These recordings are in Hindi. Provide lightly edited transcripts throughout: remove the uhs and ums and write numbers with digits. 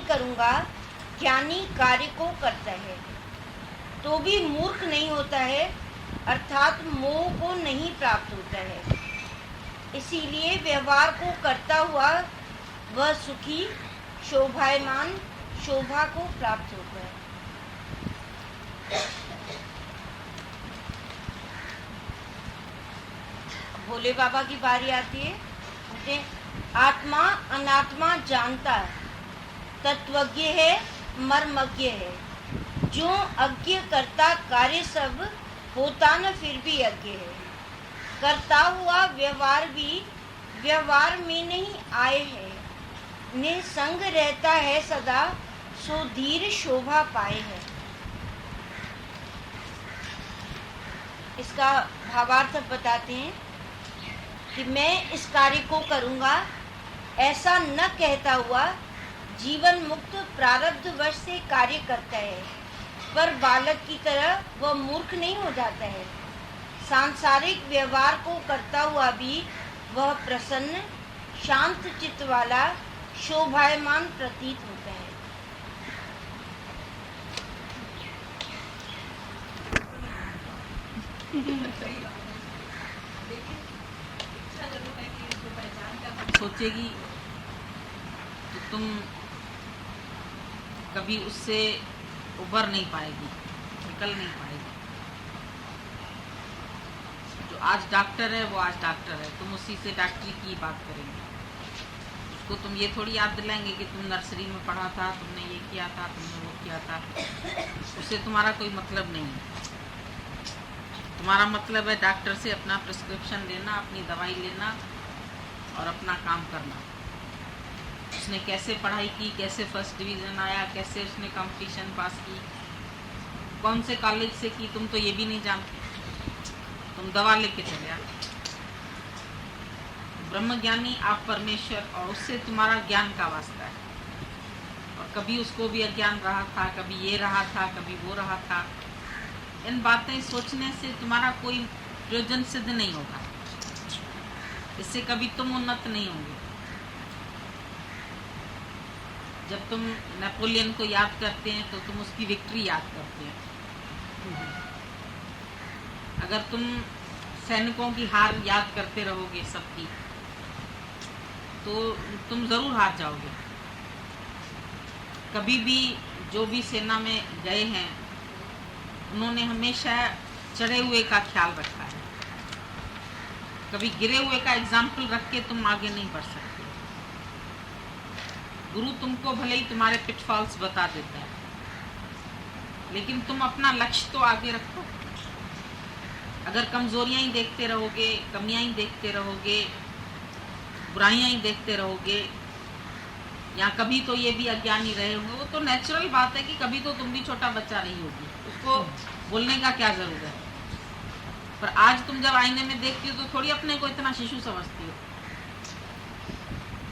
करूँगा, ज्ञानी कार्य को करता है तो भी मूर्ख नहीं होता है, अर्थात मोह को नहीं प्राप्त होता है। इसीलिए व्यवहार को करता हुआ वह सुखी शोभायमान शोभा को प्राप्त होता है। भोले बाबा की बारी आती है। कहते आत्मा अनात्मा जानता है, तत्वज्ञ है मर्मज्ञ है। जो अज्ञ करता कार्य सब होता न फिर भी अज्ञ है। करता हुआ व्यवहार भी व्यवहार में नहीं आए है। निसंग रहता है सदा, सो धीर शोभा पाए है। इसका भावार्थ बताते हैं कि मैं इस कार्य को करूँगा ऐसा न कहता हुआ जीवन मुक्त प्रारब्ध वश से कार्य करता है, पर बालक की तरह वह मूर्ख नहीं हो जाता है। सांसारिक व्यवहार को करता हुआ भी वह प्रसन्न शांत चित्त वाला शोभायमान प्रतीत होता है। सोचेगी तो तुम कभी उससे उबर नहीं पाएगी, निकल नहीं पाएगी। जो आज डॉक्टर है वो आज डॉक्टर है, तुम उसी से डॉक्टरी की बात करेंगे। उसको तुम ये थोड़ी याद दिलाएंगे कि तुम नर्सरी में पढ़ा था, तुमने ये किया था, तुमने वो किया था। उससे तुम्हारा कोई मतलब नहीं है। तुम्हारा मतलब है डॉक्टर से अपना प्रिस्क्रिप्शन लेना, अपनी दवाई लेना और अपना काम करना। उसने कैसे पढ़ाई की, कैसे फर्स्ट डिवीज़न आया, कैसे उसने कंपटीशन पास की, कौन से कॉलेज से की, तुम तो ये भी नहीं जानते। तुम दवा लेके चले आ। ब्रह्मज्ञानी आप परमेश्वर, और उससे तुम्हारा ज्ञान का वास्ता है। और कभी उसको भी अज्ञान रहा था, कभी ये रहा था, कभी वो रहा था। इन बातें सोचने से तुम्हारा कोई प्रयोजन सिद्ध नहीं होगा। इससे कभी तुम उन्नत नहीं होंगे। जब तुम नेपोलियन को याद करते हैं तो तुम उसकी विक्ट्री याद करते हैं। अगर तुम सैनिकों की हार याद करते रहोगे सबकी, तो तुम जरूर हार जाओगे। कभी भी जो भी सेना में गए हैं, उन्होंने हमेशा चढ़े हुए का ख्याल रखा है। कभी गिरे हुए का एग्जाम्पल रख के तुम आगे नहीं बढ़ सकते। गुरु तुमको भले ही तुम्हारे पिटफॉल्स बता देता है, लेकिन तुम अपना लक्ष्य तो आगे रखो। अगर कमजोरियां ही देखते रहोगे, कमियां ही देखते रहोगे, बुराइयां ही देखते रहोगे, या कभी तो ये भी अज्ञानी रहे होंगे, वो तो नेचुरल बात है कि कभी तो तुम भी छोटा बच्चा रही होगी। उसको बोलने का क्या जरूरत है। पर आज तुम जब आईने में देखती हो तो थोड़ी अपने को इतना शिशु समझती हो,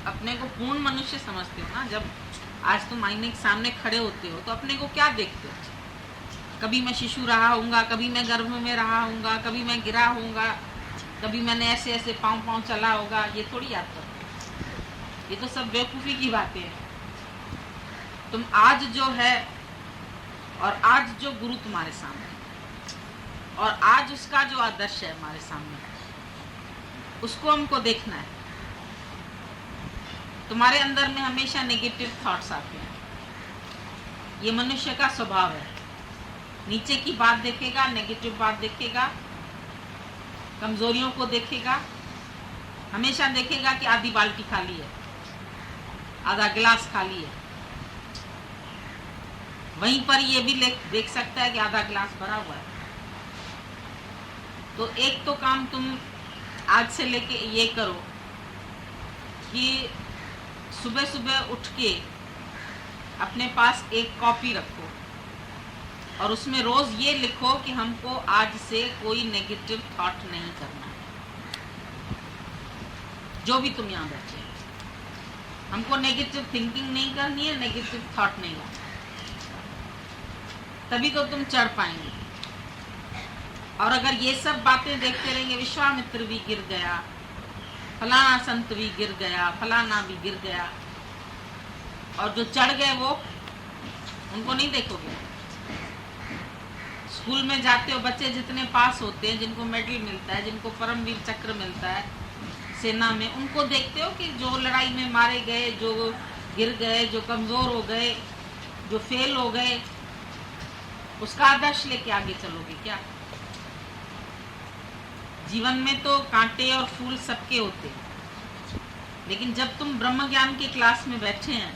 अपने को पूर्ण मनुष्य समझते हो ना। जब आज तुम आईने के सामने खड़े होते हो तो अपने को क्या देखते हो? कभी मैं शिशु रहा हूँगा, कभी मैं गर्भ में रहा हूँगा, कभी मैं गिरा हूँगा, कभी मैंने ऐसे ऐसे पाँव चला होगा, ये थोड़ी याद करते। ये तो सब बेवकूफ़ी की बातें हैं। तुम आज जो है और आज जो गुरु तुम्हारे सामने और आज उसका जो आदर्श है हमारे सामने, उसको हमको देखना है। तुम्हारे अंदर में हमेशा नेगेटिव थॉट्स आते हैं, ये मनुष्य का स्वभाव है। नीचे की बात देखेगा, नेगेटिव बात देखेगा, कमजोरियों को देखेगा, हमेशा देखेगा कि आधी बाल्टी खाली है, आधा गिलास खाली है। वहीं पर ये भी देख सकता है कि आधा गिलास भरा हुआ है। तो एक तो काम तुम आज से लेके ये करो कि सुबह सुबह उठ के अपने पास एक कॉपी रखो और उसमें रोज ये लिखो कि हमको आज से कोई नेगेटिव थॉट नहीं करना है। जो भी तुम यहाँ बैठे, हमको नेगेटिव थिंकिंग नहीं करनी है, नेगेटिव थॉट नहीं लाना। तभी तो तुम चढ़ पाएंगे। और अगर ये सब बातें देखते रहेंगे, विश्वामित्र भी गिर गया, फलाना संत भी गिर गया, फलाना भी गिर गया, और जो चढ़ गए वो, उनको नहीं देखोगे। स्कूल में जाते हो, बच्चे जितने पास होते हैं, जिनको मेडल मिलता है, जिनको परमवीर चक्र मिलता है सेना में, उनको देखते हो कि जो लड़ाई में मारे गए, जो गिर गए, जो कमजोर हो गए, जो फेल हो गए, उसका आदर्श लेके आगे चलोगे क्या? जीवन में तो कांटे और फूल सबके होते हैं, लेकिन जब तुम ब्रह्म ज्ञान की क्लास में बैठे हैं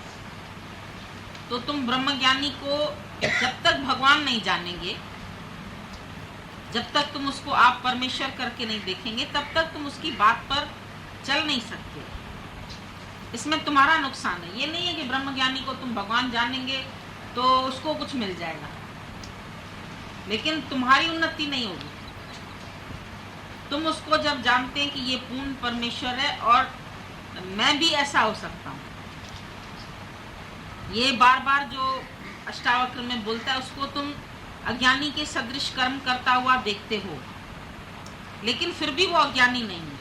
तो तुम ब्रह्म ज्ञानी को जब तक भगवान नहीं जानेंगे, जब तक तुम उसको आप परमेश्वर करके नहीं देखेंगे, तब तक तुम उसकी बात पर चल नहीं सकते। इसमें तुम्हारा नुकसान है। ये नहीं है कि ब्रह्म ज्ञानी को तुम भगवान जानेंगे तो उसको कुछ मिल जाएगा, लेकिन तुम्हारी उन्नति नहीं होगी। तुम उसको जब जानते हैं कि ये पूर्ण परमेश्वर है और मैं भी ऐसा हो सकता हूँ, ये बार बार जो अष्टावक्र में बोलता है, उसको तुम अज्ञानी के सदृश कर्म करता हुआ देखते हो, लेकिन फिर भी वो अज्ञानी नहीं है।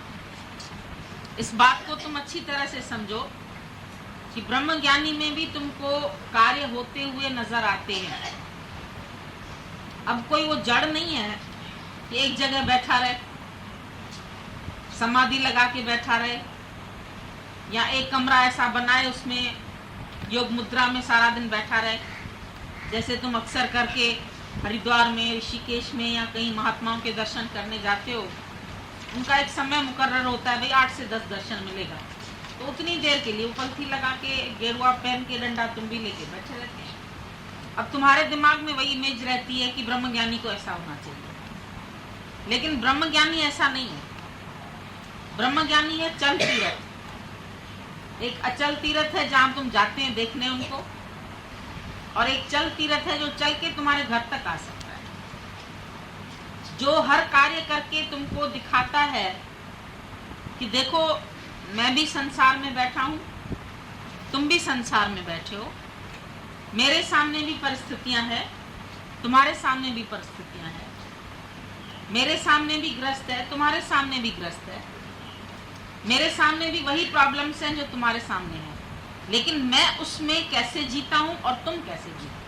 इस बात को तुम अच्छी तरह से समझो कि ब्रह्म ज्ञानी में भी तुमको कार्य होते हुए नजर आते हैं। अब कोई वो जड़ नहीं है कि एक जगह बैठा रहे, समाधि लगा के बैठा रहे, या एक कमरा ऐसा बनाए उसमें योग मुद्रा में सारा दिन बैठा रहे, जैसे तुम अक्सर करके हरिद्वार में, ऋषिकेश में या कहीं महात्माओं के दर्शन करने जाते हो। उनका एक समय मुकर्रर होता है, भाई 8 से 10 दर्शन मिलेगा, तो उतनी देर के लिए उपलथी लगा के, गेरुआ पहन के, डंडा तुम भी लेके बैठे रहते हैं। अब तुम्हारे दिमाग में वही इमेज रहती है कि ब्रह्मज्ञानी को ऐसा होना चाहिए, लेकिन ब्रह्मज्ञानी ऐसा नहीं है। ब्रह्मज्ञानी है चल तीरथ। एक अचल तीरथ है जहां तुम जाते हैं देखने उनको, और एक चल तीरथ है जो चल के तुम्हारे घर तक आ सकता है, जो हर कार्य करके तुमको दिखाता है कि देखो मैं भी संसार में बैठा हूं, तुम भी संसार में बैठे हो, मेरे सामने भी परिस्थितियां हैं, तुम्हारे सामने भी परिस्थितियां हैं, मेरे सामने भी ग्रस्त है, तुम्हारे सामने भी ग्रस्त है, मेरे सामने भी वही प्रॉब्लम्स हैं जो तुम्हारे सामने हैं, लेकिन मैं उसमें कैसे जीता हूं और तुम कैसे जीते।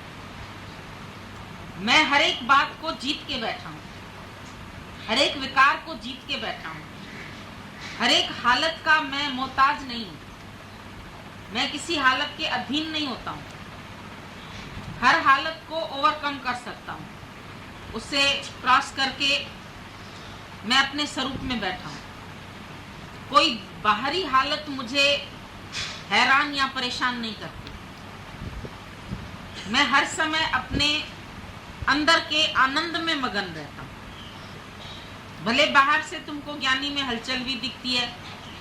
मैं हर एक बात को जीत के बैठा हूं, हर एक विकार को जीत के बैठा हूं, हर एक हालत का मैं मोहताज नहीं हूं, मैं किसी हालत के अधीन नहीं होता हूं, हर हालत को ओवरकम कर सकता हूं, उससे क्रॉस करके मैं अपने स्वरूप में बैठा हूं। कोई बाहरी हालत मुझे हैरान या परेशान नहीं करती। मैं हर समय अपने अंदर के आनंद में मगन रहता हूं। भले बाहर से तुमको ज्ञानी में हलचल भी दिखती है,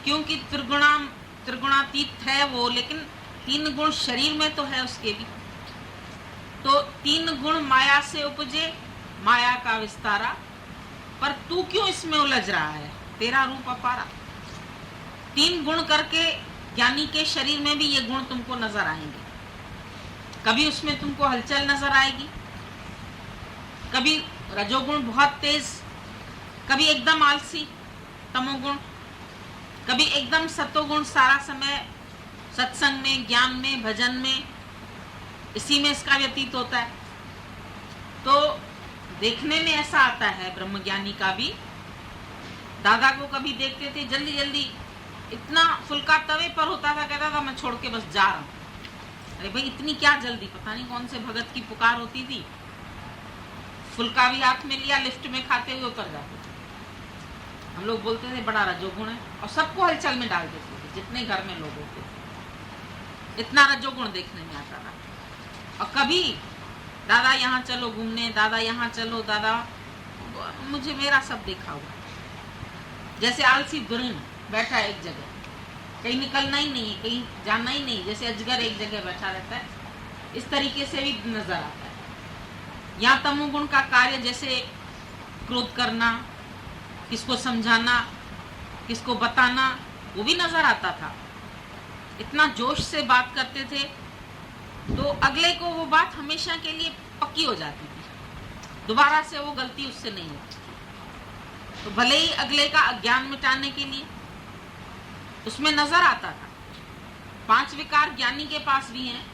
क्योंकि त्रिगुणातीत है वो, लेकिन 3 गुण शरीर में तो है उसके भी। तो 3 गुण माया से उपजे, माया का विस्तारा, पर तू क्यों इसमें उलझ रहा है, तेरा रूप अपारा। 3 गुण करके ज्ञानी के शरीर में भी ये गुण तुमको नजर आएंगे। कभी उसमें तुमको हलचल नजर आएगी, कभी रजोगुण बहुत तेज, कभी एकदम आलसी तमोगुण, कभी एकदम सतोगुण सारा समय सत्संग में, ज्ञान में, भजन में, इसी में इसका व्यतीत होता है। तो देखने में ऐसा आता है ब्रह्मज्ञानी का भी। दादा को कभी देखते थे जल्दी जल्दी, इतना फुल्का तवे पर होता था, कहता था मैं छोड़ के बस जा रहा हूँ। अरे भाई इतनी क्या जल्दी, पता नहीं कौन से भगत की पुकार होती थी। फुल्का भी हाथ में लिया, लिफ्ट में खाते हुए उतर जाते थे। हम लोग बोलते थे बड़ा रजोगुण है, और सबको हलचल में डाल देते थे, जितने घर में लोग होते थे। इतना रजोगुण देखने में आता था। और कभी दादा यहाँ चलो घूमने, दादा यहाँ चलो, दादा मुझे मेरा सब देखा हुआ, जैसे आलसी दुरिन बैठा है एक जगह, कहीं निकलना ही नहीं है, कहीं जाना ही नहीं, जैसे अजगर एक जगह बैठा रहता है, इस तरीके से भी नजर आता है। यहाँ तमोगुण का कार्य जैसे क्रोध करना, किसको समझाना, किसको बताना, वो भी नजर आता था। इतना जोश से बात करते थे तो अगले को वो बात हमेशा के लिए पक्की हो जाती थी, दोबारा से वो गलती उससे नहीं होती। तो भले ही अगले का अज्ञान मिटाने के लिए उसमें नजर आता था, 5 विकार ज्ञानी के पास भी हैं,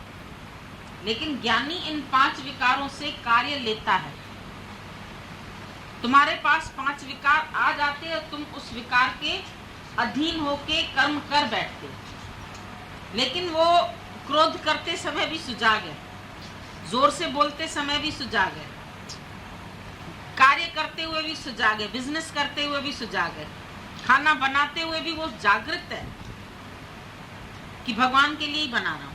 लेकिन ज्ञानी इन 5 विकारों से कार्य लेता है। तुम्हारे पास 5 विकार आ जाते हैं, तुम उस विकार के अधीन होके कर्म कर बैठते, लेकिन वो क्रोध करते समय भी सुजाग है, जोर से बोलते समय भी सुजाग है, कार्य करते हुए भी सुजाग है, बिजनेस करते हुए भी सुजाग है, खाना बनाते हुए भी वो जागृत है कि भगवान के लिए ही बना रहा हूं।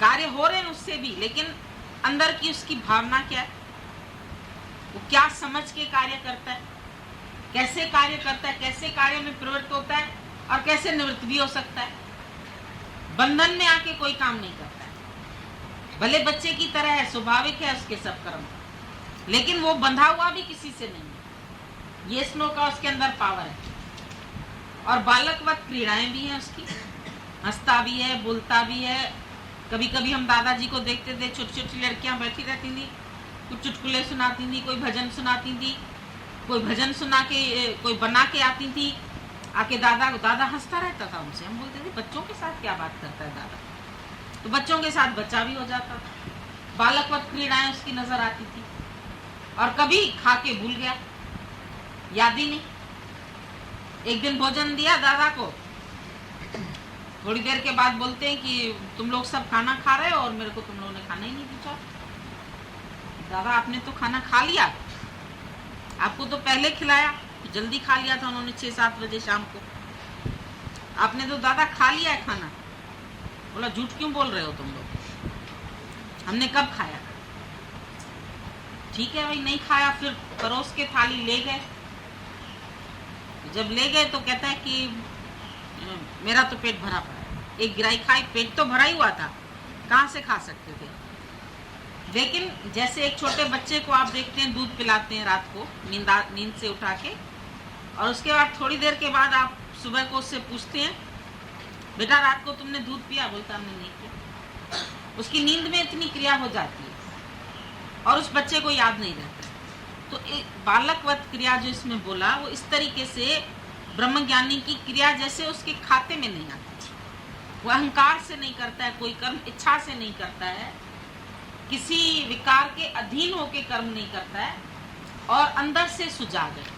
कार्य हो रहे हैं उससे भी, लेकिन अंदर की उसकी भावना क्या है, वो क्या समझ के कार्य करता है, कैसे कार्य करता है, कैसे कार्य में प्रवृत्त होता है और कैसे निवृत्त भी हो सकता है। बंधन में आके कोई काम नहीं करता है, भले बच्चे की तरह है, स्वाभाविक है उसके सब कर्म, लेकिन वो बंधा हुआ भी किसी से नहीं है। ये स्नो का उसके अंदर पावर है, और बालकवत क्रीड़ाएं भी हैं उसकी, हंसता भी है, बोलता भी है। कभी कभी हम दादाजी को देखते थे, छोटी छोटी लड़कियां बैठी रहती थी, कुछ चुटकुले सुनाती थी, कोई भजन सुनाती थी, कोई भजन सुना के कोई बना के आती थी, आके दादा हंसता रहता था उनसे। हम बोलते थे बच्चों के साथ क्या बात करता है दादा, तो बच्चों के साथ बच्चा भी हो जाता था। बालकवत क्रीड़ाएं उसकी नजर आती थी, और कभी खा के भूल गया, याद ही नहीं। एक दिन भोजन दिया दादा को, थोड़ी देर के बाद बोलते हैं कि तुम लोग सब खाना खा रहे हो और मेरे को तुम लोगों ने खाना ही नहीं पूछा। दादा आपने तो खाना खा लिया, आपको तो पहले खिलाया, जल्दी खा लिया था उन्होंने 6-7 बजे शाम को, आपने तो दादा खा लिया है खाना। बोला झूठ क्यों बोल रहे हो तुम लोग, हमने कब खाया। ठीक है भाई, नहीं खाया। फिर परोस के थाली ले गए, जब ले गए तो कहता है कि मेरा तो पेट भरा पड़ा है, एक गिराई खाई, पेट तो भरा ही हुआ था, कहाँ से खा सकते थे। लेकिन जैसे एक छोटे बच्चे को आप देखते हैं दूध पिलाते हैं रात को नींद से उठा के, और उसके बाद थोड़ी देर के बाद आप सुबह को उससे पूछते हैं बेटा रात को तुमने दूध पिया, बोलता हमने नहीं पिया। उसकी नींद में इतनी क्रिया हो जाती है और उस बच्चे को याद नहीं रहता। तो एक बालकवत क्रिया जो इसमें बोला, वो इस तरीके से ब्रह्मज्ञानी की क्रिया जैसे उसके खाते में नहीं आती। वो अहंकार से नहीं करता है कोई कर्म, इच्छा से नहीं करता है, किसी विकार के अधीन होके कर्म नहीं करता है, और अंदर से सुजाग है।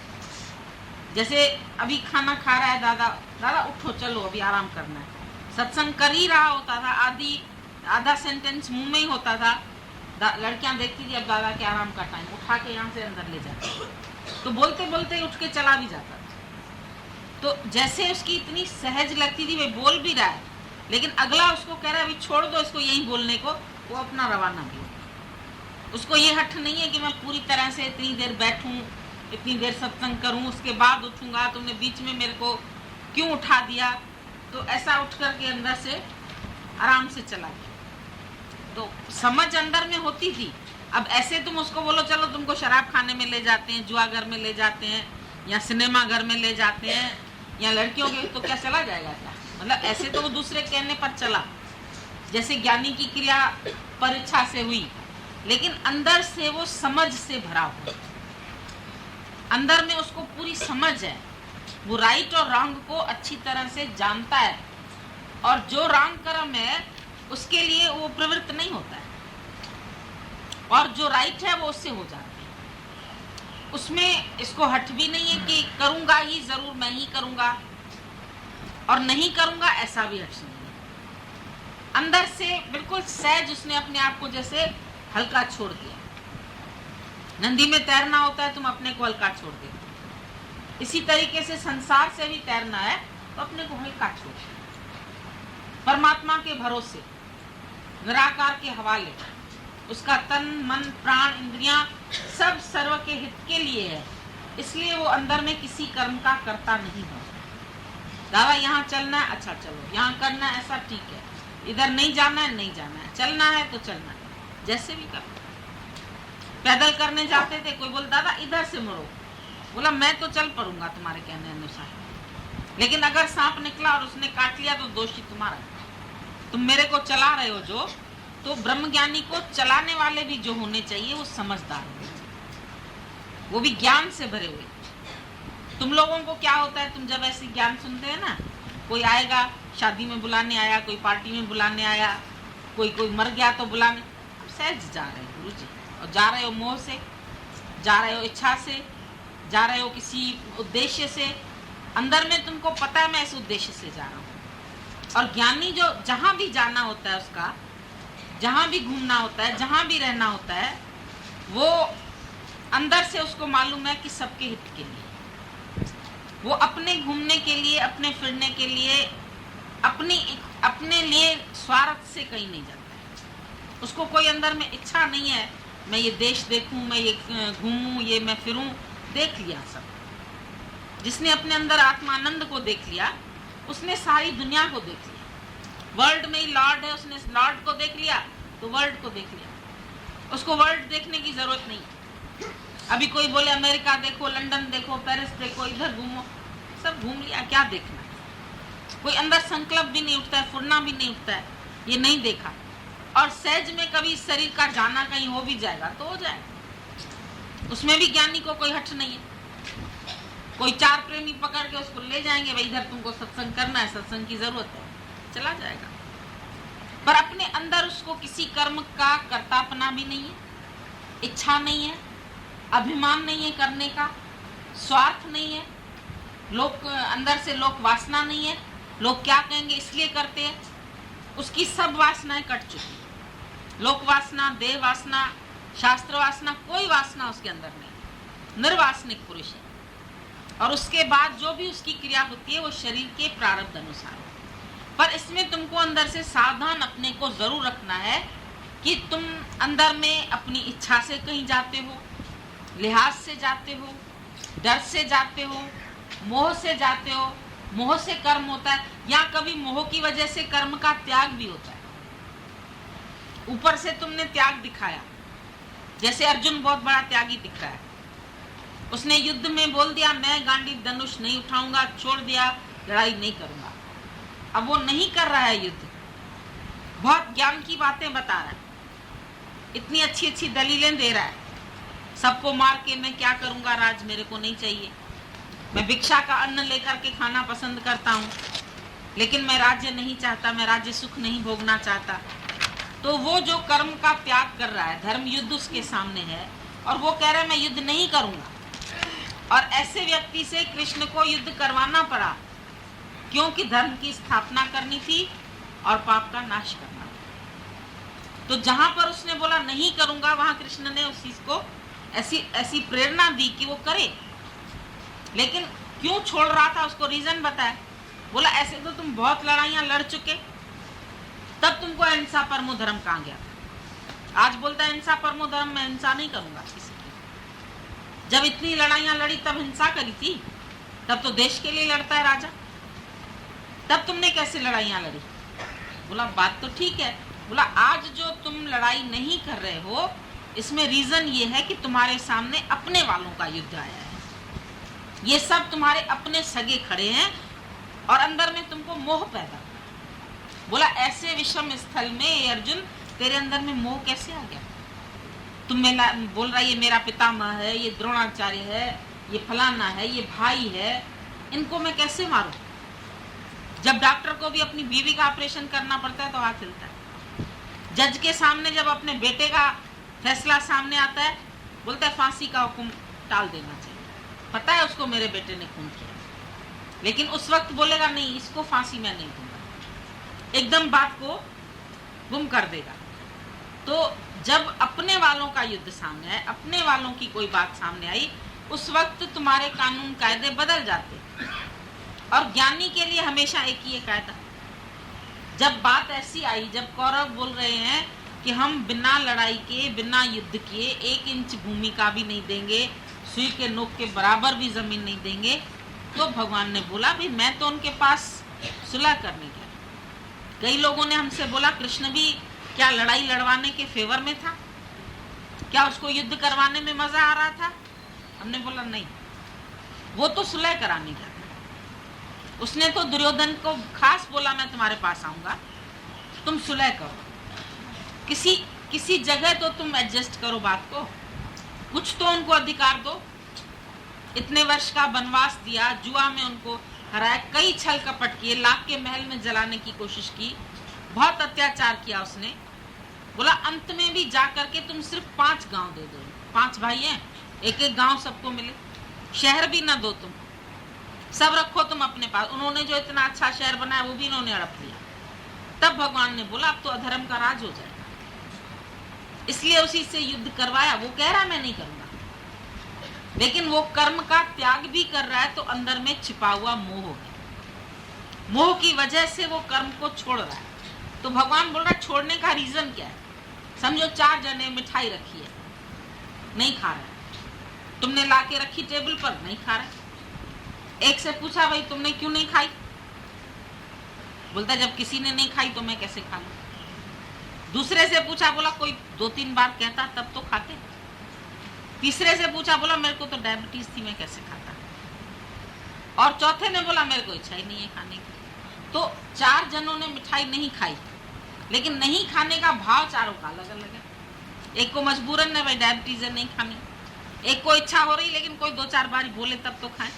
जैसे अभी खाना खा रहा है दादा उठो चलो अभी आराम करना है, सत्संग कर ही रहा होता था, आधा सेंटेंस मुंह में ही होता था, लड़कियां देखती थी अब दादा के आराम का टाइम, उठा के यहाँ से अंदर ले जाती, तो बोलते बोलते उठ के चला भी जाता था। तो जैसे उसकी इतनी सहज लगती थी, वे बोल भी रहा है, लेकिन अगला उसको कह रहा है अभी छोड़ दो इसको यही बोलने को, वो अपना रवाना भी। उसको ये हठ नहीं है कि मैं पूरी तरह से इतनी देर बैठूं, इतनी देर सत्संग करूं, उसके बाद उठूंगा, तुमने बीच में मेरे को क्यों उठा दिया। तो ऐसा उठ कर के अंदर से आराम से चला गया। तो समझ अंदर में होती थी। अब ऐसे तुम उसको बोलो चलो तुमको शराब खाने में ले जाते हैं, जुआ घर में ले जाते हैं, या सिनेमा घर में ले जाते हैं, या लड़कियों के, तो क्या चला जाएगा क्या? मतलब ऐसे तो वो दूसरे कहने पर चला, जैसे ज्ञानी की क्रिया पर इच्छा से हुई, लेकिन अंदर से वो समझ से भरा हुआ, अंदर में उसको पूरी समझ है, वो राइट और रॉन्ग को अच्छी तरह से जानता है, और जो रॉन्ग कर्म है उसके लिए वो प्रवृत्त नहीं होता है, और जो राइट है वो उससे हो जाता है। उसमें इसको हट भी नहीं है कि करूंगा ही जरूर, मैं ही करूंगा, और नहीं करूंगा ऐसा भी हट नहीं है। अंदर से बिल्कुल सहज उसने अपने आप को जैसे हल्का छोड़ दिया। नदी में तैरना होता है, तुम अपने को हल्का छोड़ देते, इसी तरीके से संसार से भी तैरना है तो अपने को हल्का छोड़ दे, परमात्मा के भरोसे, निराकार के हवाले। उसका तन मन प्राण इंद्रियां सब सर्व के हित के लिए है, इसलिए वो अंदर में किसी कर्म का करता नहीं है। दादा यहाँ चलना है, अच्छा चलो, यहाँ करना है, ऐसा ठीक है, इधर नहीं जाना है, नहीं जाना है, चलना है तो चलना है, जैसे भी कर। पैदल करने जाते थे, कोई बोल दादा इधर से मुड़ो, बोला मैं तो चल पड़ूंगा तुम्हारे कहने अनुसार, लेकिन अगर सांप निकला और उसने काट लिया तो दोषी तुम्हारा, तुम मेरे को चला रहे हो जो। तो ब्रह्मज्ञानी को चलाने वाले भी जो होने चाहिए वो समझदार हो, वो भी ज्ञान से भरे हुए। तुम लोगों को क्या होता है, तुम जब ऐसे ज्ञान सुनते हैं ना, कोई आएगा शादी में बुलाने आया, कोई पार्टी में बुलाने आया, कोई मर गया तो बुलाने, सहज जा रहे हो गुरु जी। और जा रहे हो मोह से, जा रहे हो इच्छा से, जा रहे हो किसी उद्देश्य से, अंदर में तुमको पता है मैं इस उद्देश्य से जा रहा हूँ। और ज्ञानी जो जहाँ भी जाना होता है उसका, जहाँ भी घूमना होता है, जहाँ भी रहना होता है, वो अंदर से उसको मालूम है कि सबके हित के लिए, वो अपने घूमने के लिए, अपने फिरने के लिए, अपने लिए स्वार्थ से कहीं नहीं जाता है। उसको कोई अंदर में इच्छा नहीं है मैं ये देश देखूं, मैं ये घूमूं, ये मैं फिरूं। देख लिया सब। जिसने अपने अंदर आत्मानंद को देख लिया उसने सारी दुनिया को देख लिया। वर्ल्ड में ही लॉर्ड है, उसने लॉर्ड को देख लिया तो वर्ल्ड को देख लिया। उसको वर्ल्ड देखने की जरूरत नहीं। अभी कोई बोले अमेरिका देखो, लंदन देखो, पेरिस देखो, इधर घूमो, सब घूम लिया, क्या देखना है? कोई अंदर संकल्प भी नहीं उठता है, फुरना भी नहीं उठता है, ये नहीं देखा। और सहज में कभी शरीर का जाना कहीं हो भी जाएगा तो हो जाएगा, उसमें भी ज्ञानी को कोई हट नहीं है। कोई चार प्रेमी पकड़ के उसको ले जाएंगे, भाई इधर तुमको सत्संग करना है, सत्संग की जरूरत है, चला जाएगा। पर अपने अंदर उसको किसी कर्म का कर्तापना भी नहीं है, इच्छा नहीं है, अभिमान नहीं है करने का, स्वार्थ नहीं है, लोग अंदर से लोक वासना नहीं है, लोग क्या कहेंगे इसलिए करते हैं। उसकी सब वासनाएं कट चुकी। लोक वासना, देह वासना, शास्त्र वासना, कोई वासना उसके अंदर नहीं। निर्वासनिक पुरुष है। और उसके बाद जो भी उसकी क्रिया होती है वो शरीर के प्रारब्ध अनुसार है। पर इसमें तुमको अंदर से सावधान अपने को जरूर रखना है कि तुम अंदर में अपनी इच्छा से कहीं जाते हो, लिहाज से जाते हो, डर से जाते हो, मोह से जाते हो। मोह से कर्म होता है, या कभी मोह की वजह से कर्म का त्याग भी होता है। ऊपर से तुमने त्याग दिखाया, जैसे अर्जुन बहुत बड़ा त्यागी दिख रहा है। उसने युद्ध में बोल दिया मैं गांडीव धनुष नहीं उठाऊंगा, छोड़ दिया, लड़ाई नहीं करूंगा। अब वो नहीं कर रहा है युद्ध, बहुत ज्ञान की बातें बता रहा है, इतनी अच्छी अच्छी दलीलें दे रहा है। सबको मार के मैं क्या करूंगा, राज मेरे को नहीं चाहिए, मैं भिक्षा का अन्न लेकर के खाना पसंद करता हूँ, लेकिन मैं राज्य नहीं चाहता, मैं राज्य सुख नहीं भोगना चाहता। तो वो जो कर्म का त्याग कर रहा है, धर्म युद्ध उसके सामने है और वो कह रहा है मैं युद्ध नहीं करूंगा। और ऐसे व्यक्ति से कृष्ण को युद्ध करवाना पड़ा, क्योंकि धर्म की स्थापना करनी थी और पाप का नाश करना था। तो जहां पर उसने बोला नहीं करूंगा, वहां कृष्ण ने उस चीज को ऐसी प्रेरणा दी कि वो करे। लेकिन क्यों छोड़ रहा था उसको रीजन बताया। बोला ऐसे तो तुम बहुत लड़ाइयां लड़ चुके, तब तुमको अहिंसा परमो धर्म कहाँ गया था। आज बोलता है अहिंसा परमो धर्म, मैं हिंसा नहीं करूंगा किसी की। जब इतनी लड़ाइयां लड़ी तब हिंसा करी थी, तब तो देश के लिए लड़ता है राजा, तब तुमने कैसे लड़ाइयां लड़ी। बोला बात तो ठीक है। बोला आज जो तुम लड़ाई नहीं कर रहे हो इसमें रीजन ये है कि तुम्हारे सामने अपने वालों का युद्ध आया है, ये सब तुम्हारे अपने सगे खड़े हैं और अंदर में तुमको मोह पैदा हुआ। बोला ऐसे विषम स्थल में अर्जुन तेरे अंदर में मोह कैसे आ गया। तुम बोल रहा ये मेरा पितामह है, ये द्रोणाचार्य है, ये फलाना है, ये भाई है, इनको मैं कैसे मारूं। जब डॉक्टर को भी अपनी बीवी का ऑपरेशन करना पड़ता है तो हाथ हिलता है। जज के सामने जब अपने बेटे का फैसला सामने आता है बोलता है फांसी का हुक्म टाल देना चाहिए, पता है उसको मेरे बेटे ने खून किया, लेकिन उस वक्त बोलेगा नहीं इसको फांसी मैं नहीं दूंगा, एकदम बात को गुम कर देगा। तो जब अपने वालों का युद्ध सामने आए, अपने वालों की कोई बात सामने आई, उस वक्त तुम्हारे कानून कायदे बदल जाते। और ज्ञानी के लिए हमेशा एक ही कायदा। जब बात ऐसी आई, जब कौरव बोल रहे हैं कि हम बिना लड़ाई के, बिना युद्ध किए 1 इंच भूमि का भी नहीं देंगे, सुई के नोक के बराबर भी जमीन नहीं देंगे, तो भगवान ने बोला भाई मैं तो उनके पास सुलह करने गया। कई लोगों ने हमसे बोला कृष्ण भी क्या लड़ाई लड़वाने के फेवर में था, क्या उसको युद्ध करवाने में मजा आ रहा था। हमने बोला नहीं, वो तो सुलह कराने गया था। उसने तो दुर्योधन को खास बोला मैं तुम्हारे पास आऊंगा, तुम सुलह करो, किसी जगह तो तुम एडजस्ट करो बात को, कुछ तो उनको अधिकार दो। इतने वर्ष का वनवास दिया, जुआ में उनको हराया, कई छल कपट किए, लाख के महल में जलाने की कोशिश की, बहुत अत्याचार किया उसने। बोला अंत में भी जा करके तुम सिर्फ 5 गांव दे दो, 5 भाई हैं, एक एक गांव सबको मिले, शहर भी ना दो, तुम सब रखो तुम अपने पास। उन्होंने जो इतना अच्छा शहर बनाया वो भी इन्होंने हड़प लिया। तब भगवान ने बोला अब तो अधर्म का राज हो जाएगा, इसलिए उसी से युद्ध करवाया। वो कह रहा मैं नहीं करूंगा, लेकिन वो कर्म का त्याग भी कर रहा है, तो अंदर में छिपा हुआ मोह है, मोह की वजह से वो कर्म को छोड़ रहा है। तो भगवान बोल रहा है छोड़ने का रीजन क्या है? समझो 4 जने मिठाई रखी है, नहीं खा रहे, तुमने लाके रखी टेबल पर, नहीं खा रहे। एक से पूछा भाई तुमने क्यों नहीं खाई? बोलता जब किसी ने नहीं खाई तो मैं कैसे खा लूं। दूसरे से पूछा, बोला कोई 2-3 बार कहता तब तो खाते। तीसरे से पूछा, बोला मेरे को तो डायबिटीज थी, मैं कैसे खाता। और चौथे ने बोला मेरे को इच्छा ही नहीं है खाने की। तो 4 जनों ने मिठाई नहीं खाई, लेकिन नहीं खाने का भाव चारों का अलग अलग है। एक को मजबूरन है, भाई डायबिटीज है नहीं खानी, एक को इच्छा हो रही लेकिन कोई 2-4 बार बोले तब तो खाए।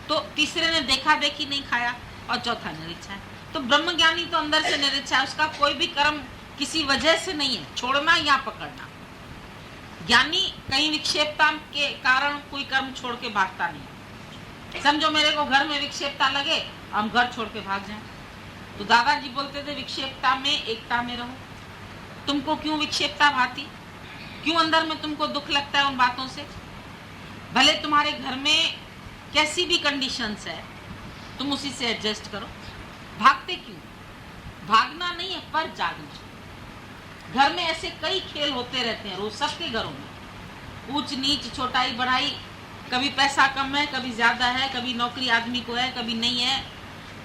तो तीसरे ने देखा देखी नहीं खाया, और चौथा निरीक्षा है। तो ब्रह्मज्ञानी तो अंदर से निरीक्षा है, उसका कोई भी कर्म किसी वजह से नहीं है, छोड़ना या पकड़ना। ज्ञानी कहीं विक्षेपता के कारण कोई कर्म छोड़ के भागता नहीं। समझो मेरे को घर में विक्षेपता लगे, हम घर छोड़ के भाग जाएं, तो दादाजी बोलते थे विक्षेपता में एकता में रहो। तुमको क्यों विक्षेपता भाती, क्यों अंदर में तुमको दुख लगता है उन बातों से? भले तुम्हारे घर में कैसी भी कंडीशंस है, तुम उसी से एडजस्ट करो। भागते क्यों? भागना नहीं है, पर जागना। घर में ऐसे कई खेल होते रहते हैं रोज सबके घरों में, ऊंच नीच, छोटाई बढ़ाई, कभी पैसा कम है, कभी ज्यादा है, कभी नौकरी आदमी को है, कभी नहीं है,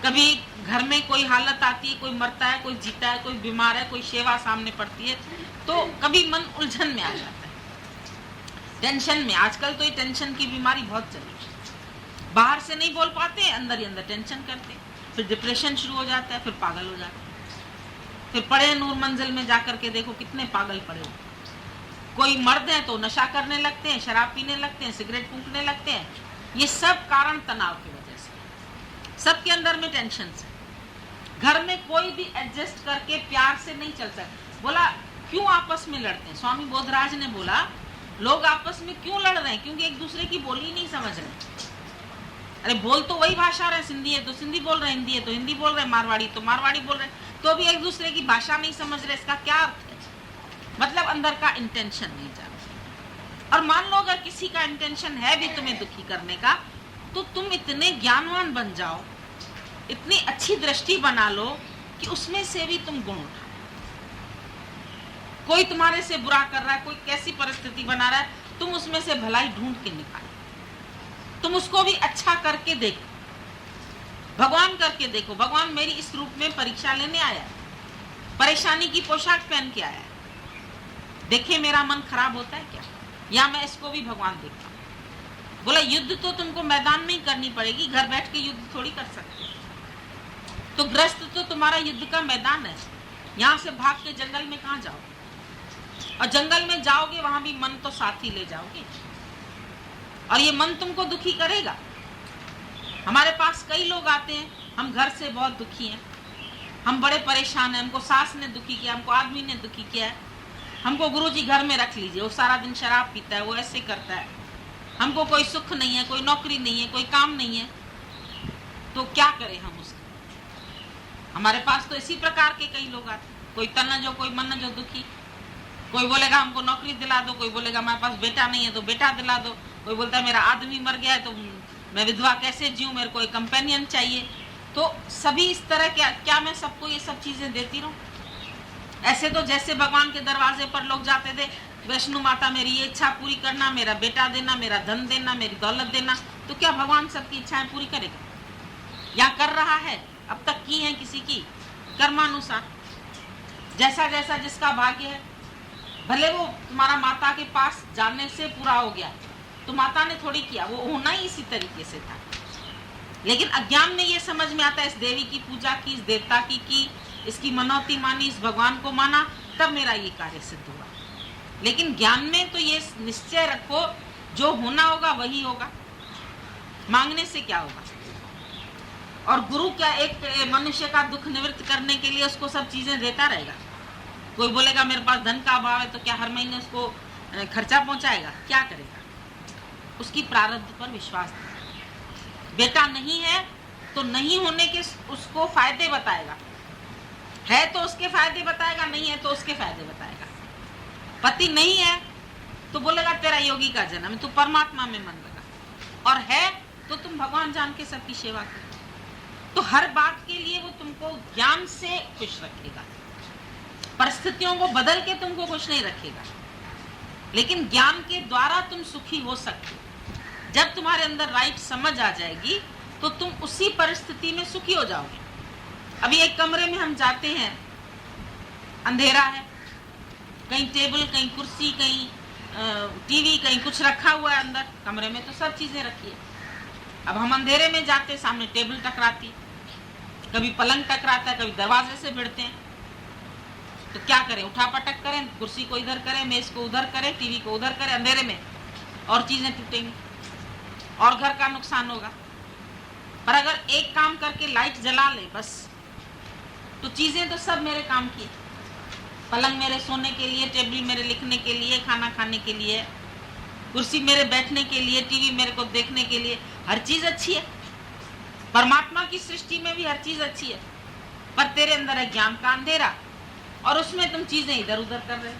कभी घर में कोई हालत आती है, कोई मरता है, कोई जीता है, कोई बीमार है, कोई सेवा सामने पड़ती है, तो कभी मन उलझन में आ जाता है, टेंशन में। आजकल तो ये टेंशन की बीमारी बहुत चली है, बाहर से नहीं बोल पाते, अंदर ही अंदर टेंशन करते, फिर डिप्रेशन शुरू हो जाता है, फिर पागल हो जाते हैं। फिर पड़े नूर मंजिल में जाकर के देखो कितने पागल पड़े हो। कोई मर्द है तो नशा करने लगते हैं, शराब पीने लगते हैं, सिगरेट फूंकने लगते हैं। ये सब कारण तनाव की वजह से, सबके अंदर में टेंशन से। घर में कोई भी एडजस्ट करके प्यार से नहीं चल सकता। बोला क्यों आपस में लड़ते हैं? स्वामी बोधराज ने बोला लोग आपस में क्यों लड़ रहे हैं? क्योंकि एक दूसरे की बोली नहीं समझ रहे। अरे बोल तो वही भाषा रहे, सिंधी है तो सिंधी बोल रहे, हिंदी है तो हिंदी बोल रहे, मारवाड़ी तो मारवाड़ी बोल रहे, तो भी एक दूसरे की भाषा नहीं समझ रहे। इसका क्या अर्थ है? मतलब अंदर का इंटेंशन नहीं जानते। और मान लो अगर किसी का इंटेंशन है भी तुम्हें दुखी करने का, तो तुम इतने ज्ञानवान बन जाओ, इतनी अच्छी दृष्टि बना लो कि उसमें से भी तुम गुण उठाओ। कोई तुम्हारे से बुरा कर रहा है, कोई कैसी परिस्थिति बना रहा है, तुम उसमें से भलाई ढूंढ के निकालो, तुम उसको भी अच्छा करके देखो, भगवान करके देखो। भगवान मेरी इस रूप में परीक्षा लेने आया, परेशानी की पोशाक पहन के आया, देखे मेरा मन खराब होता है क्या, या मैं इसको भी भगवान देखता हूं। बोला युद्ध तो तुमको मैदान में ही करनी पड़ेगी, घर बैठ के युद्ध थोड़ी कर सकते। तो ग्रस्त तो तुम्हारा युद्ध का मैदान है, यहाँ से भाग के जंगल में कहाँ जाओगे? और जंगल में जाओगे वहां भी मन तो साथ ही ले जाओगे, और ये मन तुमको दुखी करेगा। हमारे पास कई लोग आते हैं, हम घर से बहुत दुखी हैं, हम बड़े परेशान हैं, हमको सास ने दुखी किया, हमको आदमी ने दुखी किया है, हमको गुरुजी घर में रख लीजिए, वो सारा दिन शराब पीता है, वो ऐसे करता है, हमको कोई सुख नहीं है, कोई नौकरी नहीं है, कोई काम नहीं है, तो क्या करें हम उसका? हमारे पास तो इसी प्रकार के कई लोग आते, कोई तन्नजो कोई मन्नजो दुखी। कोई बोलेगा हमको नौकरी दिला दो, कोई बोलेगा हमारे पास बेटा नहीं है तो बेटा दिला दो, कोई बोलता है मेरा आदमी मर गया है तो मैं विधवा कैसे जीऊं, मेरे को एक कंपेनियन चाहिए। तो सभी इस तरह के, क्या मैं सबको ये सब चीजें देती रहूं? ऐसे तो जैसे भगवान के दरवाजे पर लोग जाते थे, वैष्णो माता मेरी ये इच्छा पूरी करना, मेरा बेटा देना, मेरा धन देना, मेरी दौलत देना, तो क्या भगवान सबकी इच्छाएं पूरी करेगा? या कर रहा है? अब तक की है किसी की? कर्मानुसार, जैसा जैसा जिसका भाग्य है। भले वो तुम्हारा माता के पास जाने से पूरा हो गया, तो माता ने थोड़ी किया, वो होना ही इसी तरीके से था। लेकिन अज्ञान में ये समझ में आता है, इस देवी की पूजा की, इस देवता की, इसकी मनौती मानी, इस भगवान को माना, तब मेरा ये कार्य सिद्ध हुआ। लेकिन ज्ञान में तो ये निश्चय रखो, जो होना होगा वही होगा, मांगने से क्या होगा। और गुरु क्या एक मनुष्य का दुख निवृत्त करने के लिए उसको सब चीजें देता रहेगा? कोई बोलेगा मेरे पास धन का अभाव है, तो क्या हर महीने उसको खर्चा पहुंचाएगा? क्या करेगा? उसकी प्रारब्ध पर विश्वास है। बेटा नहीं है तो नहीं होने के उसको फायदे बताएगा, है तो उसके फायदे बताएगा, नहीं है तो उसके फायदे बताएगा। पति नहीं है तो बोलेगा तेरा योगी का जन्म है, तू परमात्मा में मन लगा, और है तो तुम भगवान जान के सबकी सेवा करो। तो हर बात के लिए वो तुमको ज्ञान से खुश रखेगा, परिस्थितियों को बदल के तुमको खुश नहीं रखेगा, लेकिन ज्ञान के द्वारा तुम सुखी हो सकते हो। जब तुम्हारे अंदर राइट समझ आ जाएगी तो तुम उसी परिस्थिति में सुखी हो जाओगे। अभी एक कमरे में हम जाते हैं, अंधेरा है, कहीं टेबल, कहीं कुर्सी, कहीं टीवी, कहीं कुछ रखा हुआ है अंदर कमरे में, तो सब चीजें रखी है। अब हम अंधेरे में जाते, सामने टेबल टकराती, कभी पलंग टकराता है, कभी दरवाजे से भिड़ते हैं, तो क्या करें? उठा पटक करें, कुर्सी को इधर करें, मेज को उधर करें, टीवी को उधर करें, अंधेरे में, और चीजें टूटेंगी और घर का नुकसान होगा। पर अगर एक काम करके लाइट जला ले बस, तो चीजें तो सब मेरे काम की, पलंग मेरे सोने के लिए, टेबल मेरे लिखने के लिए, खाना खाने के लिए, कुर्सी मेरे बैठने के लिए, टीवी मेरे को देखने के लिए, हर चीज अच्छी है। परमात्मा की सृष्टि में भी हर चीज अच्छी है, पर तेरे अंदर है ज्ञान का अंधेरा, और उसमें तुम चीजें इधर उधर कर रहे,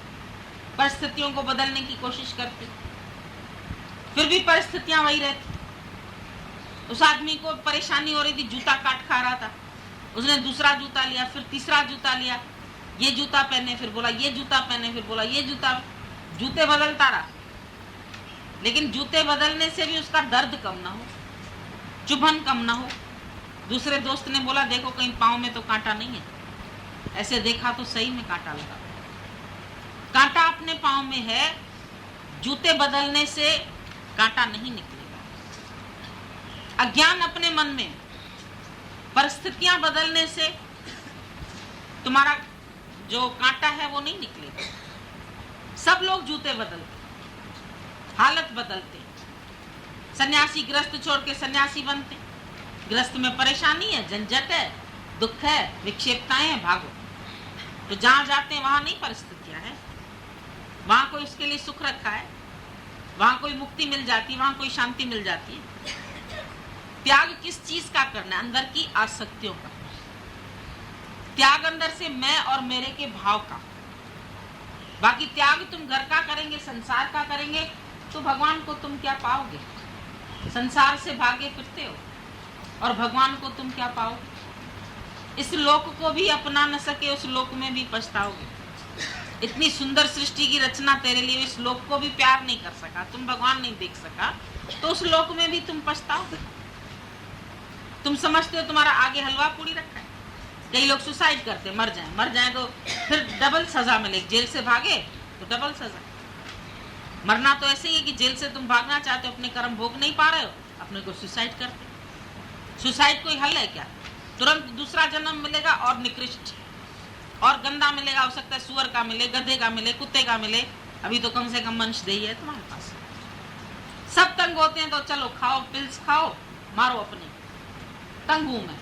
परिस्थितियों को बदलने की कोशिश करते, फिर भी परिस्थितियां वही रहती। उस आदमी को परेशानी हो रही थी, जूता काट खा रहा था, उसने दूसरा जूता लिया, फिर तीसरा जूता लिया, ये जूता पहने, फिर बोला ये जूता पहने, फिर बोला ये जूता, जूते बदलता रहा, लेकिन जूते बदलने से भी उसका दर्द कम ना हो, चुभन कम ना हो। दूसरे दोस्त ने बोला देखो कहीं पाँव में तो कांटा नहीं है, ऐसे देखा तो सही में कांटा लगा, कांटा अपने पाँव में है, जूते बदलने से कांटा नहीं निकलेगा। अज्ञान अपने मन में, परिस्थितियां बदलने से तुम्हारा जो कांटा है वो नहीं निकलेगा। सब लोग जूते बदलते, हालत बदलते, सन्यासी ग्रस्त छोड़ के सन्यासी बनते, ग्रस्त में परेशानी है, झंझट है, दुख है, विक्षेपताएं हैं, भागो। तो जहां जाते हैं वहां नहीं परिस्थितियां हैं, वहां कोई उसके लिए सुख रखा है, वहां कोई मुक्ति मिल जाती है, वहां कोई शांति मिल जाती है। त्याग किस चीज का करना है? अंदर की आसक्तियों का त्याग, अंदर से मैं और मेरे के भाव का। बाकी त्याग तुम घर का करेंगे, संसार का करेंगे, तो भगवान को तुम क्या पाओगे? संसार से भागे फिरते हो और भगवान को तुम क्या पाओगे? इस लोक को भी अपना न सके, उस लोक में भी पछताओगे। इतनी सुंदर सृष्टि की रचना तेरे लिए, इस लोक को भी प्यार नहीं कर सका, तुम भगवान नहीं देख सका, तो उस लोक में भी तुम पछताओगे। तुम समझते हो तुम्हारा आगे हलवा पूरी रखा है। कई लोग सुसाइड करते, मर जाएं तो फिर डबल सजा मिलेगी, जेल से भागे तो डबल सजा। मरना तो ऐसे ही है कि जेल से तुम भागना चाहते हो, अपने कर्म भोग नहीं पा रहे हो, अपने को सुसाइड करते। सुसाइड कोई हल है क्या? तुरंत दूसरा जन्म मिलेगा और निकृष्ट और गंदा मिलेगा, हो सकता है सुअर का मिले, गधे का मिले, कुत्ते का मिले, अभी तो कम से कम मनुष्यदेही है तुम्हारे पास। सब तंग होते हैं तो चलो खाओ, पिल्स खाओ, मारो अपने, तंग हूं मैं।